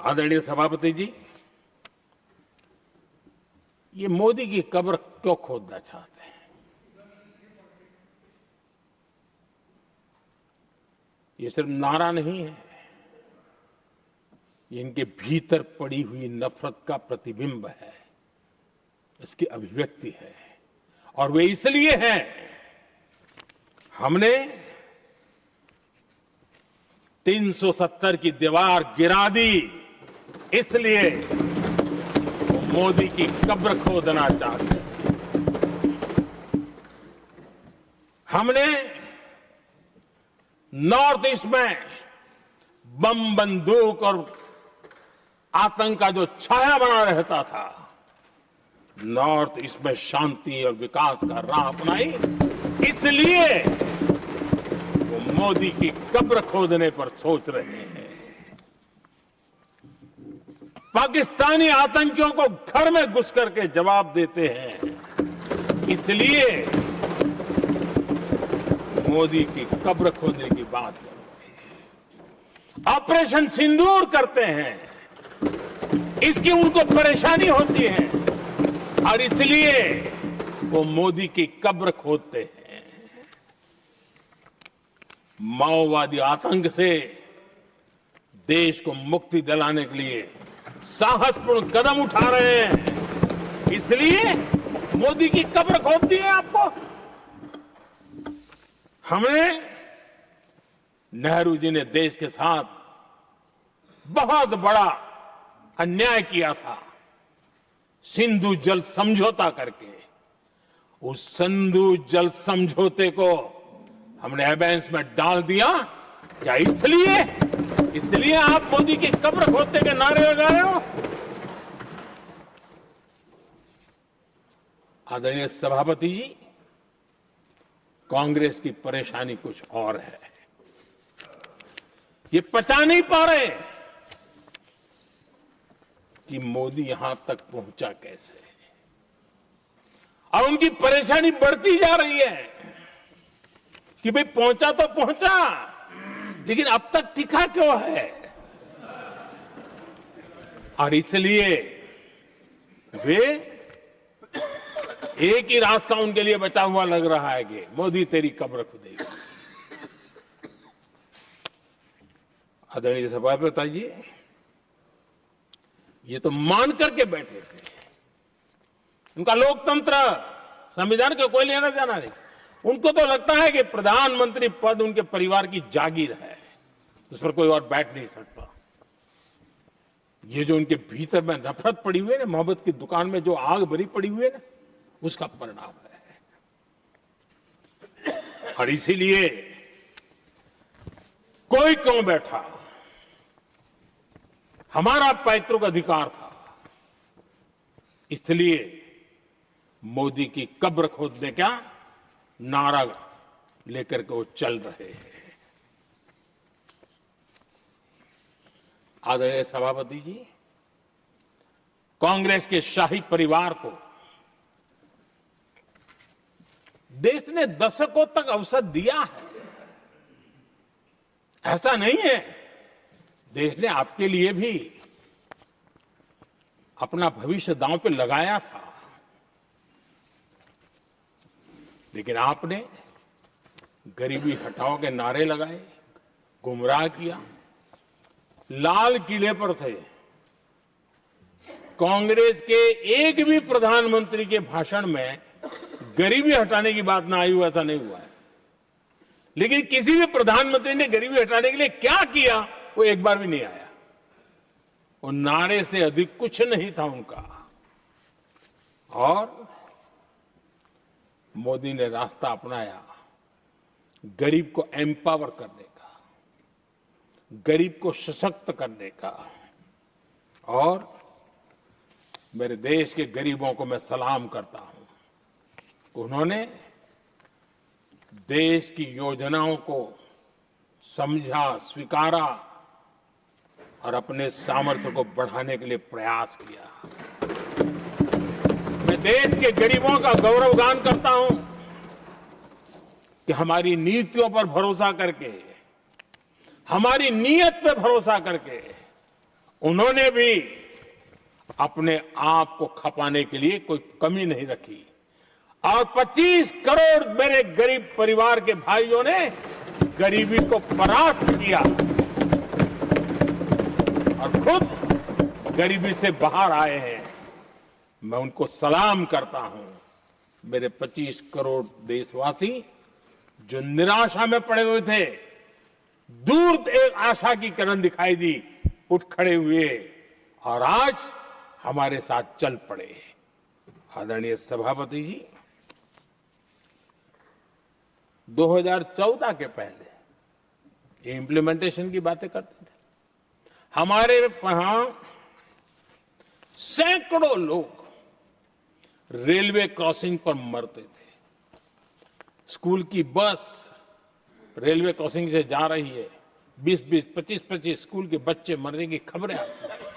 आदरणीय सभापति जी, ये मोदी की कब्र क्यों खोदना चाहते हैं? ये सिर्फ नारा नहीं है, ये इनके भीतर पड़ी हुई नफरत का प्रतिबिंब है, इसकी अभिव्यक्ति है। और वे इसलिए हैं, हमने 370 की दीवार गिरा दी, इसलिए वो मोदी की कब्र खोदना चाहते हैं। हमने नॉर्थ ईस्ट में बम बंदूक और आतंक का जो छाया बना रहता था, नॉर्थ ईस्ट में शांति और विकास का राह अपनाई, इसलिए वो मोदी की कब्र खोदने पर सोच रहे हैं। पाकिस्तानी आतंकियों को घर में घुस करके जवाब देते हैं, इसलिए मोदी की कब्र खोदने की बात कर रहे हैं। ऑपरेशन सिंदूर करते हैं, इसकी उनको परेशानी होती है और इसलिए वो मोदी की कब्र खोदते हैं। माओवादी आतंक से देश को मुक्ति दिलाने के लिए साहसपूर्ण कदम उठा रहे हैं। इसलिए मोदी की कब्र खोद दी है आपको। हमने नेहरू जी ने देश के साथ बहुत बड़ा अन्याय किया था, सिंधु जल समझौता करके। उस सिंधु जल समझौते को हमने एबेंस में डाल दिया। क्या इसलिए आप मोदी की कब्र खोदने के नारे लगा रहे हो? आदरणीय सभापति जी, कांग्रेस की परेशानी कुछ और है। ये पचा नहीं पा रहे कि मोदी यहां तक पहुंचा कैसे, और उनकी परेशानी बढ़ती जा रही है कि भाई पहुंचा तो पहुंचा, लेकिन अब तक टिका क्यों है? और इसलिए वे एक ही रास्ता उनके लिए बचा हुआ लग रहा है कि मोदी तेरी कब्र खुदेगी। आदरणीय सभापति जी, ये तो मान करके बैठे थे। उनका लोकतंत्र, संविधान का कोई लेना देना नहीं। उनको तो लगता है कि प्रधानमंत्री पद उनके परिवार की जागीर है, उस पर कोई और बैठ नहीं सकता। ये जो उनके भीतर में नफरत पड़ी हुई है ना, मोहब्बत की दुकान में जो आग भरी पड़ी हुई है ना, उसका परिणाम है। और इसीलिए कोई क्यों बैठा, हमारा पैतृक अधिकार था, इसलिए मोदी की कब्र खोदने का नारा लेकर के वो चल रहे हैं। आदरणीय सभापति जी, कांग्रेस के शाही परिवार को देश ने दशकों तक अवसर दिया है, ऐसा नहीं है। देश ने आपके लिए भी अपना भविष्य दांव पे लगाया था, लेकिन आपने गरीबी हटाओ के नारे लगाए, गुमराह किया। लाल किले पर से कांग्रेस के एक भी प्रधानमंत्री के भाषण में गरीबी हटाने की बात ना आई हो, ऐसा नहीं हुआ है। लेकिन किसी भी प्रधानमंत्री ने गरीबी हटाने के लिए क्या किया, वो एक बार भी नहीं आया। वो नारे से अधिक कुछ नहीं था उनका। और मोदी ने रास्ता अपनाया गरीब को एम्पावर करने का, गरीब को सशक्त करने का। और मेरे देश के गरीबों को मैं सलाम करता हूं, उन्होंने देश की योजनाओं को समझा, स्वीकारा और अपने सामर्थ्य को बढ़ाने के लिए प्रयास किया। मैं देश के गरीबों का गौरवगान करता हूं कि हमारी नीतियों पर भरोसा करके, हमारी नीयत पर भरोसा करके उन्होंने भी अपने आप को खपाने के लिए कोई कमी नहीं रखी। और 25 करोड़ मेरे गरीब परिवार के भाइयों ने गरीबी को परास्त किया और खुद गरीबी से बाहर आए हैं। मैं उनको सलाम करता हूं। मेरे 25 करोड़ देशवासी जो निराशा में पड़े हुए थे, दूर एक आशा की किरण दिखाई दी, उठ खड़े हुए और आज हमारे साथ चल पड़े। आदरणीय सभापति जी, 2014 के पहले ये इम्प्लीमेंटेशन की बातें करते थे। हमारे यहां सैकड़ों लोग रेलवे क्रॉसिंग पर मरते थे। स्कूल की बस रेलवे क्रॉसिंग से जा रही है, 20-20, 25-25 स्कूल के बच्चे मरने की खबरें आती थी।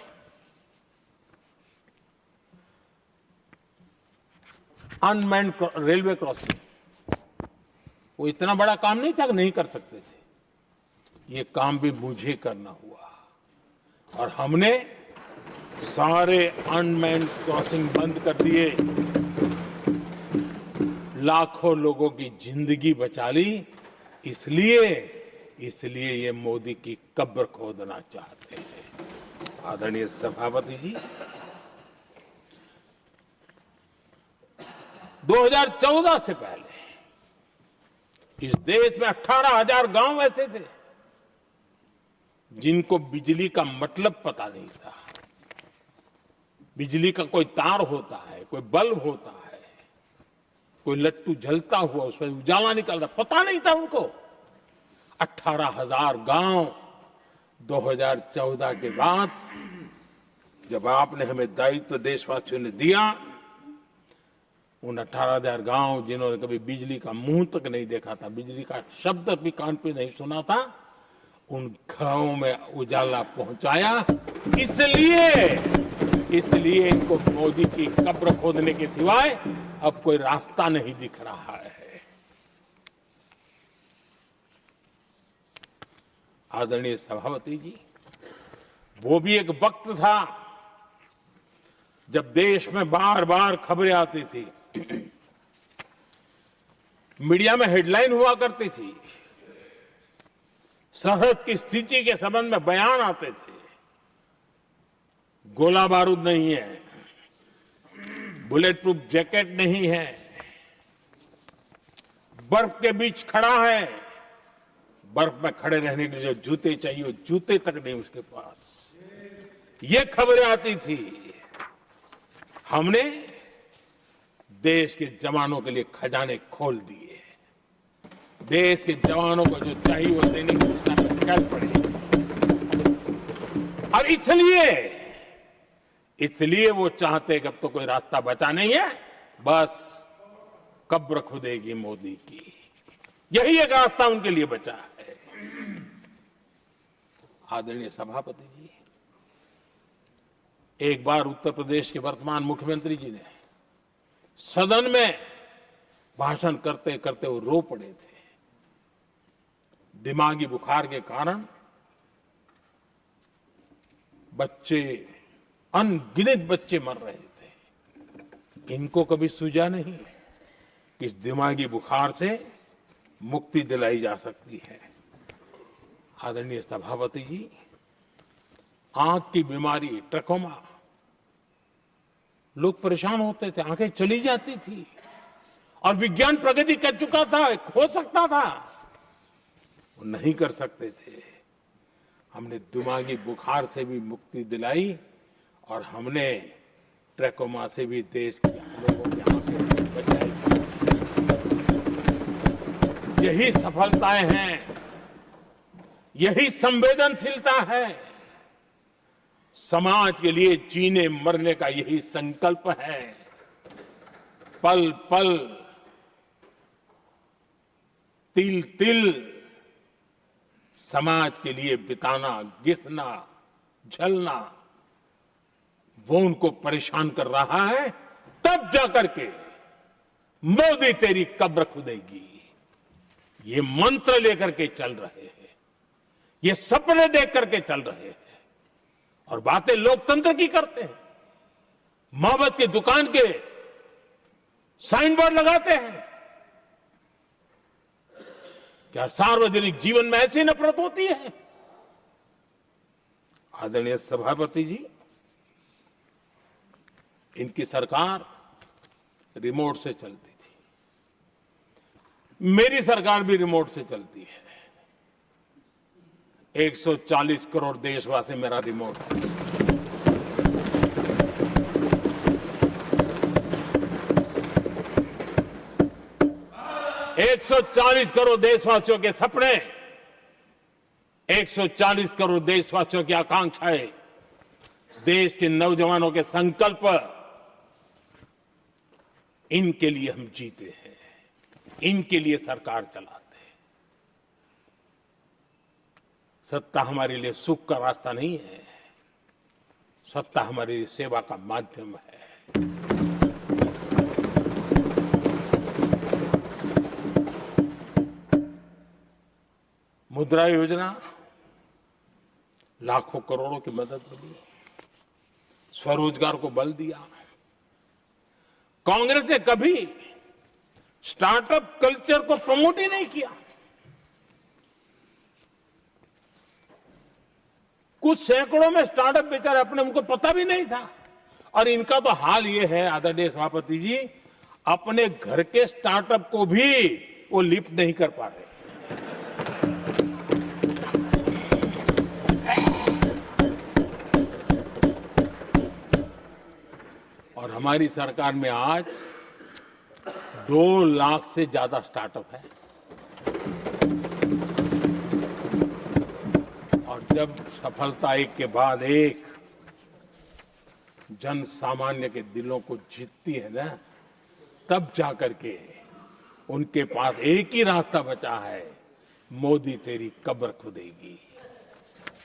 अनमैन्ड रेलवे क्रॉसिंग, वो इतना बड़ा काम नहीं था कि नहीं कर सकते थे। ये काम भी मुझे करना हुआ और हमने सारे अनमैन्ड क्रॉसिंग बंद कर दिए, लाखों लोगों की जिंदगी बचा ली। इसलिए ये मोदी की कब्र खोदना चाहते हैं। आदरणीय सभापति जी, 2014 से पहले इस देश में 18,000 गांव ऐसे थे जिनको बिजली का मतलब पता नहीं था। बिजली का कोई तार होता है, कोई बल्ब होता है, कोई लट्टू जलता हुआ उसमें उजाला निकलता, पता नहीं था उनको। 18,000 गांव 2014 के बाद जब आपने हमें दायित्व देशवासियों ने दिया, उन 18,000 गांव जिन्होंने कभी बिजली का मुंह तक नहीं देखा था, बिजली का शब्द भी कान पे नहीं सुना था, उन गांवों में उजाला पहुंचाया। इसलिए इनको मोदी की कब्र खोदने के सिवाय अब कोई रास्ता नहीं दिख रहा है। आदरणीय सभापति जी, वो भी एक वक्त था जब देश में बार बार खबरें आती थी, मीडिया में हेडलाइन हुआ करती थी, सरहद की स्थिति के संबंध में बयान आते थे, गोला बारूद नहीं है, बुलेट प्रूफ जैकेट नहीं है, बर्फ के बीच खड़ा है, बर्फ में खड़े रहने के लिए जो जूते चाहिए वो जूते तक नहीं उसके पास, ये खबरें आती थी। हमने देश के जवानों के लिए खजाने खोल दिए, देश के जवानों को जो चाहिए वो देने की निकाल पड़े। और इसलिए वो चाहते कि अब तो कोई रास्ता बचा नहीं है, बस कब्र खुदेगी मोदी की, यही एक रास्ता उनके लिए बचा है। आदरणीय सभापति जी, एक बार उत्तर प्रदेश के वर्तमान मुख्यमंत्री जी ने सदन में भाषण करते करते वो रो पड़े थे। दिमागी बुखार के कारण बच्चे, अनगिनत बच्चे मर रहे थे। इनको कभी सूझा नहीं कि इस दिमागी बुखार से मुक्ति दिलाई जा सकती है। आदरणीय सभापति जी, आंख की बीमारी ट्रकोमा, लोग परेशान होते थे, आंखें चली जाती थी और विज्ञान प्रगति कर चुका था, हो सकता था, वो नहीं कर सकते थे। हमने दिमागी बुखार से भी मुक्ति दिलाई और हमने ट्रकोमा से भी देश के लोगों की आंखें बचाई। यही सफलताएं हैं, यही संवेदनशीलता है, समाज के लिए जीने मरने का यही संकल्प है। पल पल, तिल तिल समाज के लिए बिताना, घिसना, झलना, वो उनको परेशान कर रहा है। तब जाकर के मोदी तेरी कब्र खुदेगी, ये मंत्र लेकर के चल रहे हैं, ये सपने देख करके चल रहे हैं और बातें लोकतंत्र की करते हैं। मोहब्बत की दुकान के साइन बोर्ड लगाते हैं। क्या सार्वजनिक जीवन में ऐसी नफरत होती है? आदरणीय सभापति जी, इनकी सरकार रिमोट से चलती थी, मेरी सरकार भी रिमोट से चलती है। 140 करोड़ देशवासी मेरा रिमोट है। एक 140 करोड़ देशवासियों के सपने, 140 करोड़ देशवासियों की आकांक्षाएं, देश के नौजवानों के संकल्प, इनके लिए हम जीते हैं, इनके लिए सरकार चलाते हैं। सत्ता हमारे लिए सुख का रास्ता नहीं है, सत्ता हमारे लिए सेवा का माध्यम है। मुद्रा योजना, लाखों करोड़ों की मदद मिली, स्वरोजगार को बल दिया। कांग्रेस ने कभी स्टार्टअप कल्चर को प्रमोट ही नहीं किया। कुछ सैकड़ों में स्टार्टअप बेचारे अपने, उनको पता भी नहीं था। और इनका तो हाल ये है आदरणीय सभापति जी, अपने घर के स्टार्टअप को भी वो लिफ्ट नहीं कर पा रहे। और हमारी सरकार में आज 2 लाख से ज्यादा स्टार्टअप है। और जब सफलता एक के बाद एक जन सामान्य के दिलों को जीतती है ना, तब जाकर के उनके पास एक ही रास्ता बचा है, मोदी तेरी कब्र खुदेगी।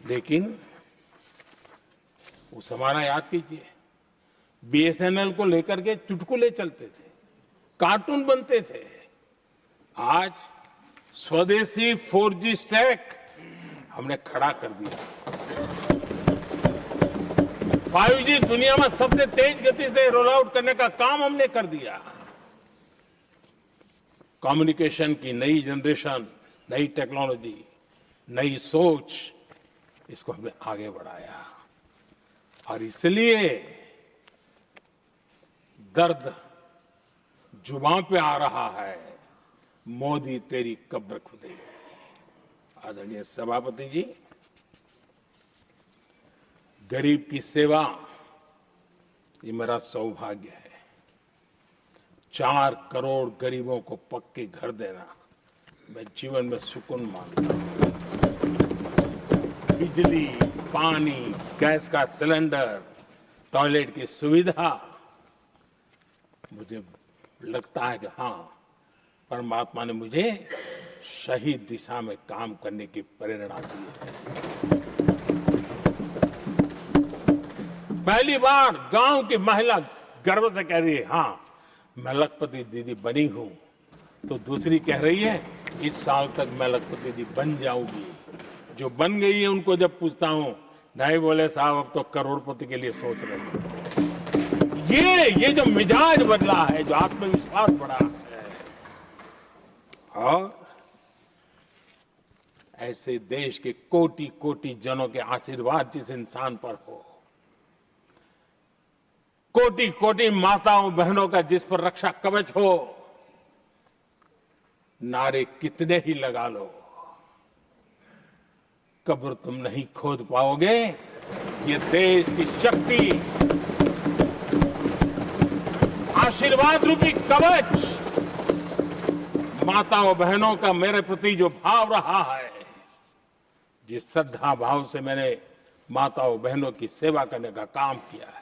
लेकिन उस हमारा याद कीजिए, बीएसएनएल को लेकर के चुटकुले चलते थे, कार्टून बनते थे। आज स्वदेशी 4G स्टैक हमने खड़ा कर दिया। 5G दुनिया में सबसे तेज गति से रोल आउट करने का काम हमने कर दिया। कम्युनिकेशन की नई जनरेशन, नई टेक्नोलॉजी, नई सोच, इसको हमने आगे बढ़ाया। और इसलिए दर्द जुबान पे आ रहा है, मोदी तेरी कब्र खुदेगी। आदरणीय सभापति जी, गरीब की सेवा ये मेरा सौभाग्य है। 4 करोड़ गरीबों को पक्के घर देना मैं जीवन में सुकून मानता हूं। बिजली, पानी, गैस का सिलेंडर, टॉयलेट की सुविधा, मुझे लगता है कि हाँ, परमात्मा ने मुझे सही दिशा में काम करने की प्रेरणा दी है। पहली बार गांव की महिला गर्व से कह रही है, हाँ मैं लखपति दीदी बनी हूं, तो दूसरी कह रही है इस साल तक मैं लखपति दीदी बन जाऊंगी। जो बन गई है उनको जब पूछता हूं, नहीं बोले साहब अब तो करोड़पति के लिए सोच रहे हैं। ये जो मिजाज बदला है, जो आत्मविश्वास बढ़ा है, और ऐसे देश के कोटि कोटि जनों के आशीर्वाद जिस इंसान पर हो, कोटि कोटि माताओं बहनों का जिस पर रक्षा कवच हो, नारे कितने ही लगा लो, कब्र तुम नहीं खोद पाओगे। ये देश की शक्ति, आशीर्वाद रूपी कवच, माताओं बहनों का मेरे प्रति जो भाव रहा है, जिस श्रद्धा भाव से मैंने माताओं बहनों की सेवा करने का काम किया है,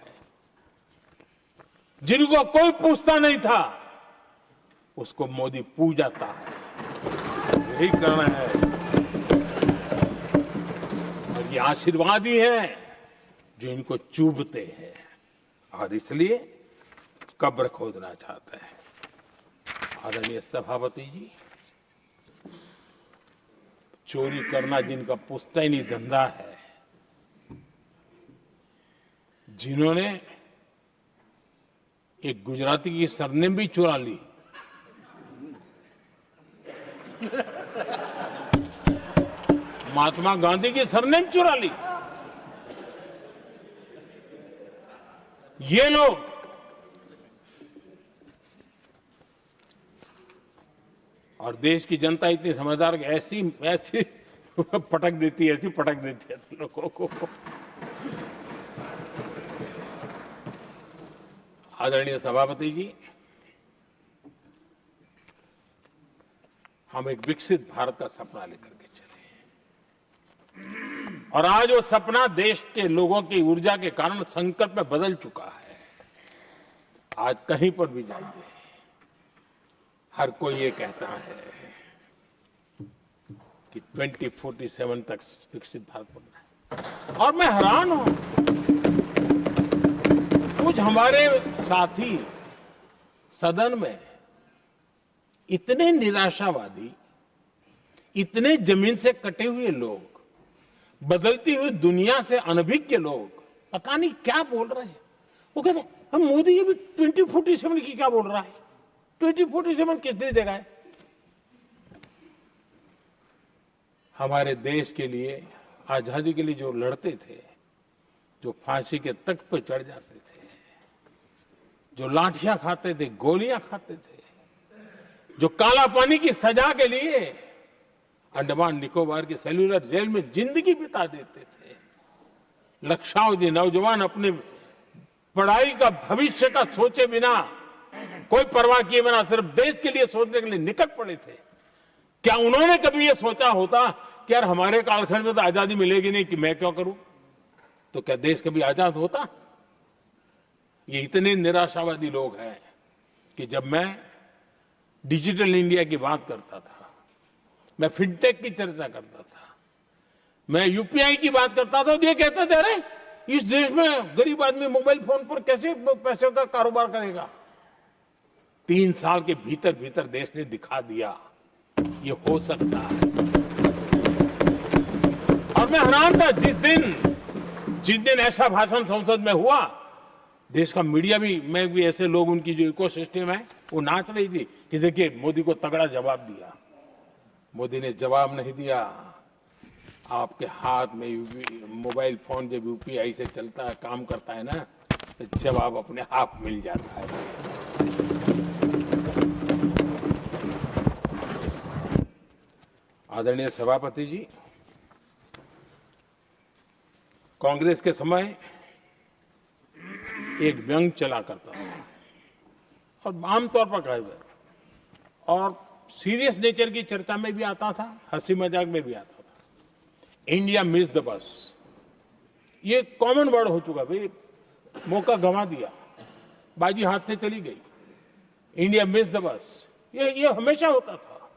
जिनको कोई पूछता नहीं था उसको मोदी पूजाता है। यही करना है, और ये आशीर्वाद ही है जो इनको चूभते हैं, और इसलिए कब्र खोदना चाहते हैं। आदरणीय सभापति जी, चोरी करना जिनका पुश्तैनी धंधा है, जिन्होंने एक गुजराती की सरनेम भी चुरा ली, महात्मा गांधी की सरनेम चुरा ली, ये लोग और देश की जनता इतनी समझदार कि ऐसी पटक देती है, ऐसी पटक देती है लोगों को। आदरणीय सभापति जी, हम एक विकसित भारत का सपना लेकर के चले, और आज वो सपना देश के लोगों की ऊर्जा के कारण संकल्प में बदल चुका है। आज कहीं पर भी जाइए, हर कोई ये कहता है कि 2047 तक विकसित भारत बनना है, और मैं हैरान हूं, कुछ हमारे साथी सदन में इतने निराशावादी, इतने जमीन से कटे हुए लोग, बदलती हुई दुनिया से अनभिज्ञ लोग, पता नहीं क्या बोल रहे हैं। वो कहते हैं हम मोदी ये भी 2047 की क्या बोल रहा है, 2047 किसने देगा है? हमारे देश के लिए, आजादी के लिए जो लड़ते थे, जो फांसी के तख्त पर चढ़ जाते थे, जो लाठियां खाते थे, गोलियां खाते थे, जो काला पानी की सजा के लिए अंडमान निकोबार की सेल्यूलर जेल में जिंदगी बिता देते थे। लक्षावधि नौजवान अपने पढ़ाई का, भविष्य का सोचे बिना, कोई परवाह किए बिना सिर्फ देश के लिए सोचने के लिए निकल पड़े थे। क्या उन्होंने कभी ये सोचा होता कि यार हमारे कालखंड में तो आजादी मिलेगी नहीं, कि मैं क्यों करूं? तो क्या देश कभी आजाद होता? ये इतने निराशावादी लोग हैं कि जब मैं डिजिटल इंडिया की बात करता था, मैं फिनटेक की चर्चा करता था, मैं यूपीआई की बात करता था, तो ये कहते थे अरे इस देश में गरीब आदमी मोबाइल फोन पर कैसे पैसों का कारोबार करेगा? 3 साल के भीतर भीतर देश ने दिखा दिया ये हो सकता है। और मैं हैरान था जिस दिन ऐसा भाषण संसद में हुआ, देश का मीडिया भी, मैं भी, ऐसे लोग, उनकी जो इकोसिस्टम है वो नाच रही थी कि देखिए मोदी को तगड़ा जवाब दिया। मोदी ने जवाब नहीं दिया। आपके हाथ में मोबाइल फोन जब यूपीआई से चलता है, काम करता है ना, तो जवाब अपने आप मिल जाता है। आदरणीय सभापति जी, कांग्रेस के समय एक व्यंग चला करता था और आमतौर पर कहा जाए, और सीरियस नेचर की चर्चा में भी आता था, हंसी मजाक में भी आता था। इंडिया मिस द बस, ये कॉमन वर्ड हो चुका भाई, मौका गंवा दिया, बाजी हाथ से चली गई। इंडिया मिस द बस, ये हमेशा होता था।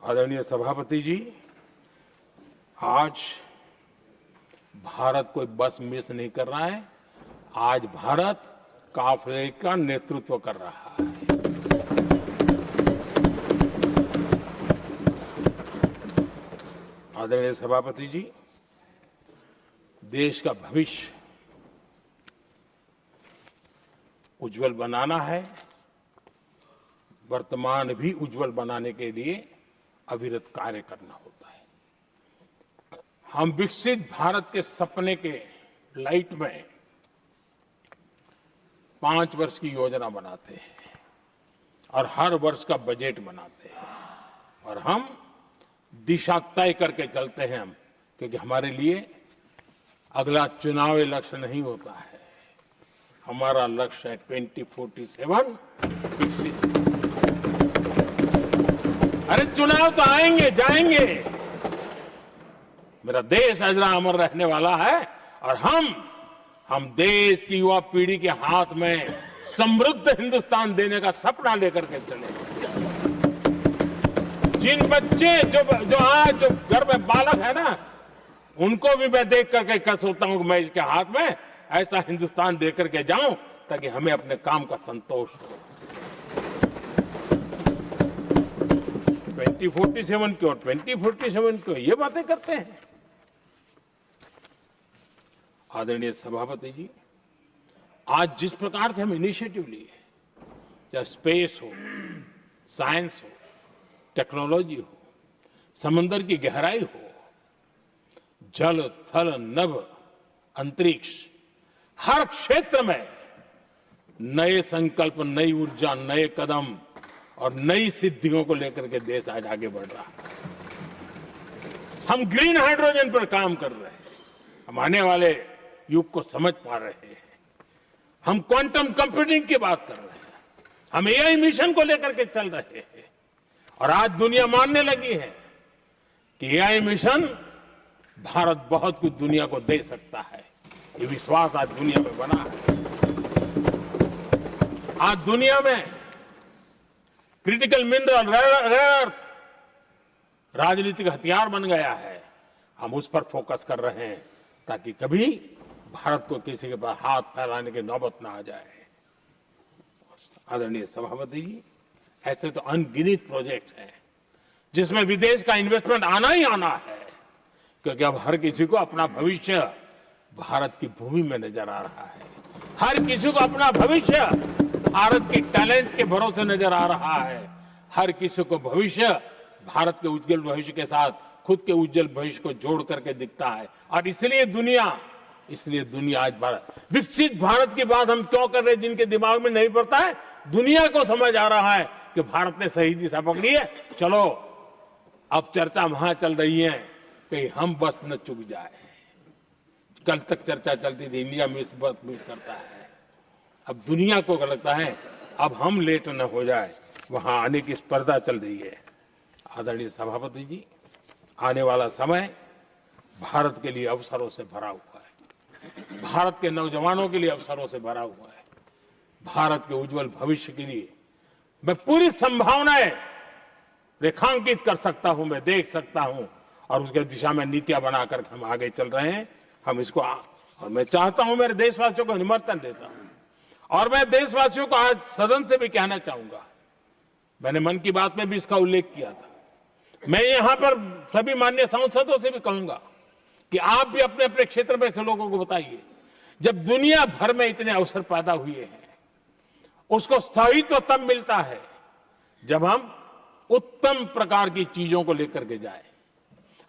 आदरणीय सभापति जी, आज भारत कोई बस मिस नहीं कर रहा है, आज भारत काफिले का नेतृत्व कर रहा है। आदरणीय सभापति जी, देश का भविष्य उज्जवल बनाना है, वर्तमान भी उज्जवल बनाने के लिए अविरत कार्य करना होता है। हम विकसित भारत के सपने के लाइट में 5 वर्ष की योजना बनाते हैं और हर वर्ष का बजट बनाते हैं, और हम दिशा तय करके चलते हैं हम, क्योंकि हमारे लिए अगला चुनावी लक्ष्य नहीं होता है, हमारा लक्ष्य है 2047 विकसित। अरे चुनाव तो आएंगे जाएंगे, मेरा देश अजरा अमर रहने वाला है, और हम देश की युवा पीढ़ी के हाथ में समृद्ध हिंदुस्तान देने का सपना लेकर के चले। जिन बच्चे जो आज जो घर में बालक है ना, उनको भी मैं देख करके कर सोचता हूं कि मैं इसके हाथ में ऐसा हिंदुस्तान दे करके जाऊं ताकि हमें अपने काम का संतोष हो। 2047 क्यों, 2047 क्यों, ये बातें करते हैं। आदरणीय सभापति जी, आज जिस प्रकार से हम इनिशिएटिव लिए, चाहे स्पेस हो, साइंस हो, टेक्नोलॉजी हो, समंदर की गहराई हो, जल थल नभ अंतरिक्ष, हर क्षेत्र में नए संकल्प, नई ऊर्जा, नए कदम और नई सिद्धियों को लेकर के देश आज आगे बढ़ रहा है। हम ग्रीन हाइड्रोजन पर काम कर रहे हैं, हम आने वाले युग को समझ पा रहे हैं। हम क्वांटम कंप्यूटिंग की बात कर रहे हैं, हम एआई मिशन को लेकर के चल रहे हैं, और आज दुनिया मानने लगी है कि एआई मिशन भारत बहुत कुछ दुनिया को दे सकता है। ये विश्वास आज दुनिया में बना है। आज दुनिया में क्रिटिकल मिनरल, रेयर अर्थ राजनीतिक हथियार बन गया है। हम उस पर फोकस कर रहे हैं ताकि कभी भारत को किसी के पास हाथ फैलाने की नौबत ना आ जाए। आदरणीय सभापति जी, ऐसे तो अनगिनत प्रोजेक्ट हैं जिसमें विदेश का इन्वेस्टमेंट आना ही आना है, क्योंकि अब हर किसी को अपना भविष्य भारत की भूमि में नजर आ रहा है। हर किसी को अपना भविष्य भारत के टैलेंट के भरोसे नजर आ रहा है। हर किसी को भविष्य भारत के उज्जवल भविष्य के साथ खुद के उज्जवल भविष्य को जोड़ करके दिखता है, और इसलिए दुनिया इसलिए दुनिया आज विकसित भारत की बात हम क्यों कर रहे हैं, जिनके दिमाग में नहीं पड़ता है, दुनिया को समझ आ रहा है कि भारत ने सही दिशा पकड़ी है। चलो अब चर्चा वहां चल रही है कहीं हम बस न चुक जाए। कल तक चर्चा चलती थी इंडिया बस मिस करता है, अब दुनिया को लगता है अब हम लेट न हो जाए, वहां आने की स्पर्धा चल रही है। आदरणीय सभापति जी, आने वाला समय भारत के लिए अवसरों से भरा हुआ है, भारत के नौजवानों के लिए अवसरों से भरा हुआ है। भारत के उज्जवल भविष्य के लिए मैं पूरी संभावनाएं रेखांकित कर सकता हूं, मैं देख सकता हूं, और उसके दिशा में नीतियां बनाकर हम आगे चल रहे हैं। हम इसको और मैं चाहता हूं, मेरे देशवासियों को निमंत्रण देता हूं, और मैं देशवासियों को आज सदन से भी कहना चाहूंगा, मैंने मन की बात में भी इसका उल्लेख किया था, मैं यहां पर सभी माननीय सांसदों से भी कहूंगा कि आप भी अपने अपने क्षेत्र में से लोगों को बताइए, जब दुनिया भर में इतने अवसर पैदा हुए हैं, उसको स्थायित्व तब मिलता है जब हम उत्तम प्रकार की चीजों को लेकर के जाए,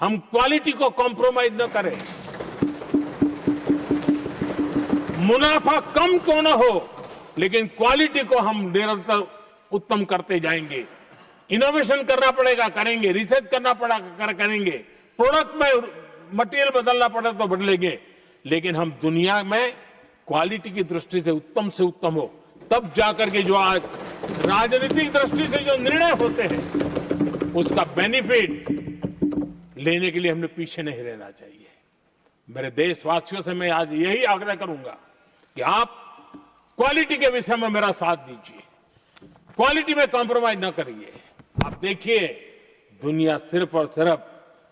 हम क्वालिटी को कॉम्प्रोमाइज न करें। मुनाफा कम क्यों न हो, लेकिन क्वालिटी को हम निरंतर उत्तम करते जाएंगे। इनोवेशन करना पड़ेगा, करेंगे, रिसर्च करना पड़ेगा, करेंगे, प्रोडक्ट में मटेरियल बदलना पड़े तो बदलेंगे, लेकिन हम दुनिया में क्वालिटी की दृष्टि से उत्तम हो, तब जाकर के जो आज राजनीतिक दृष्टि से जो निर्णय होते हैं उसका बेनिफिट लेने के लिए हमने पीछे नहीं रहना चाहिए। मेरे देशवासियों से मैं आज यही आग्रह करूंगा कि आप क्वालिटी के विषय में मेरा साथ दीजिए, क्वालिटी में कॉम्प्रोमाइज न करिए। आप देखिए दुनिया सिर्फ और सिर्फ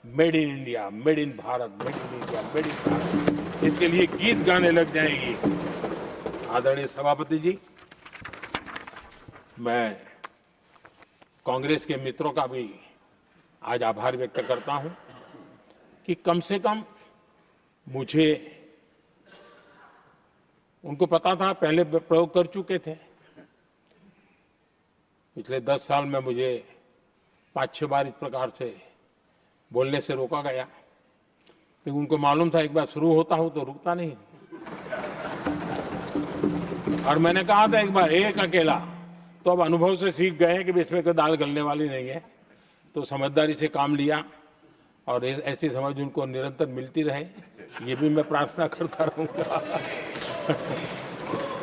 made in India, made in Bharat, made in India, made in Bharat, इसके लिए गीत गाने लग जाएंगी। आदरणीय सभापति जी, मैं कांग्रेस के मित्रों का भी आज आभार व्यक्त करता हूं कि कम से कम मुझे, उनको पता था, पहले प्रयोग कर चुके थे, पिछले 10 साल में मुझे 5-6 बार इस प्रकार से बोलने से रोका गया, लेकिन उनको मालूम था एक बार शुरू होता हूं तो रुकता नहीं, और मैंने कहा था एक बार एक अकेला, तो अब अनुभव से सीख गए कि इसमें कोई दाल गलने वाली नहीं है, तो समझदारी से काम लिया, और ऐसी समझ उनको निरंतर मिलती रहे, ये भी मैं प्रार्थना करता रहूंगा।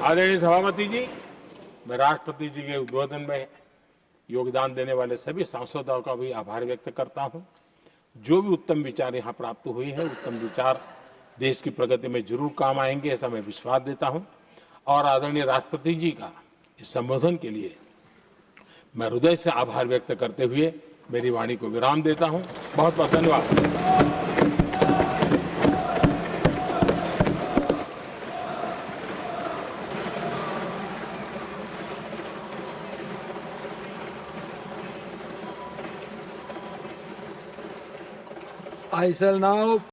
आदरणीय सभापति जी, मैं राष्ट्रपति जी के उद्बोधन में योगदान देने वाले सभी सांसदों का भी आभार व्यक्त करता हूं। जो भी उत्तम विचार यहाँ प्राप्त हुए हैं, उत्तम विचार देश की प्रगति में जरूर काम आएंगे, ऐसा मैं विश्वास देता हूं। और आदरणीय राष्ट्रपति जी का इस संबोधन के लिए मैं हृदय से आभार व्यक्त करते हुए मेरी वाणी को विराम देता हूं। बहुत बहुत धन्यवाद। I shall now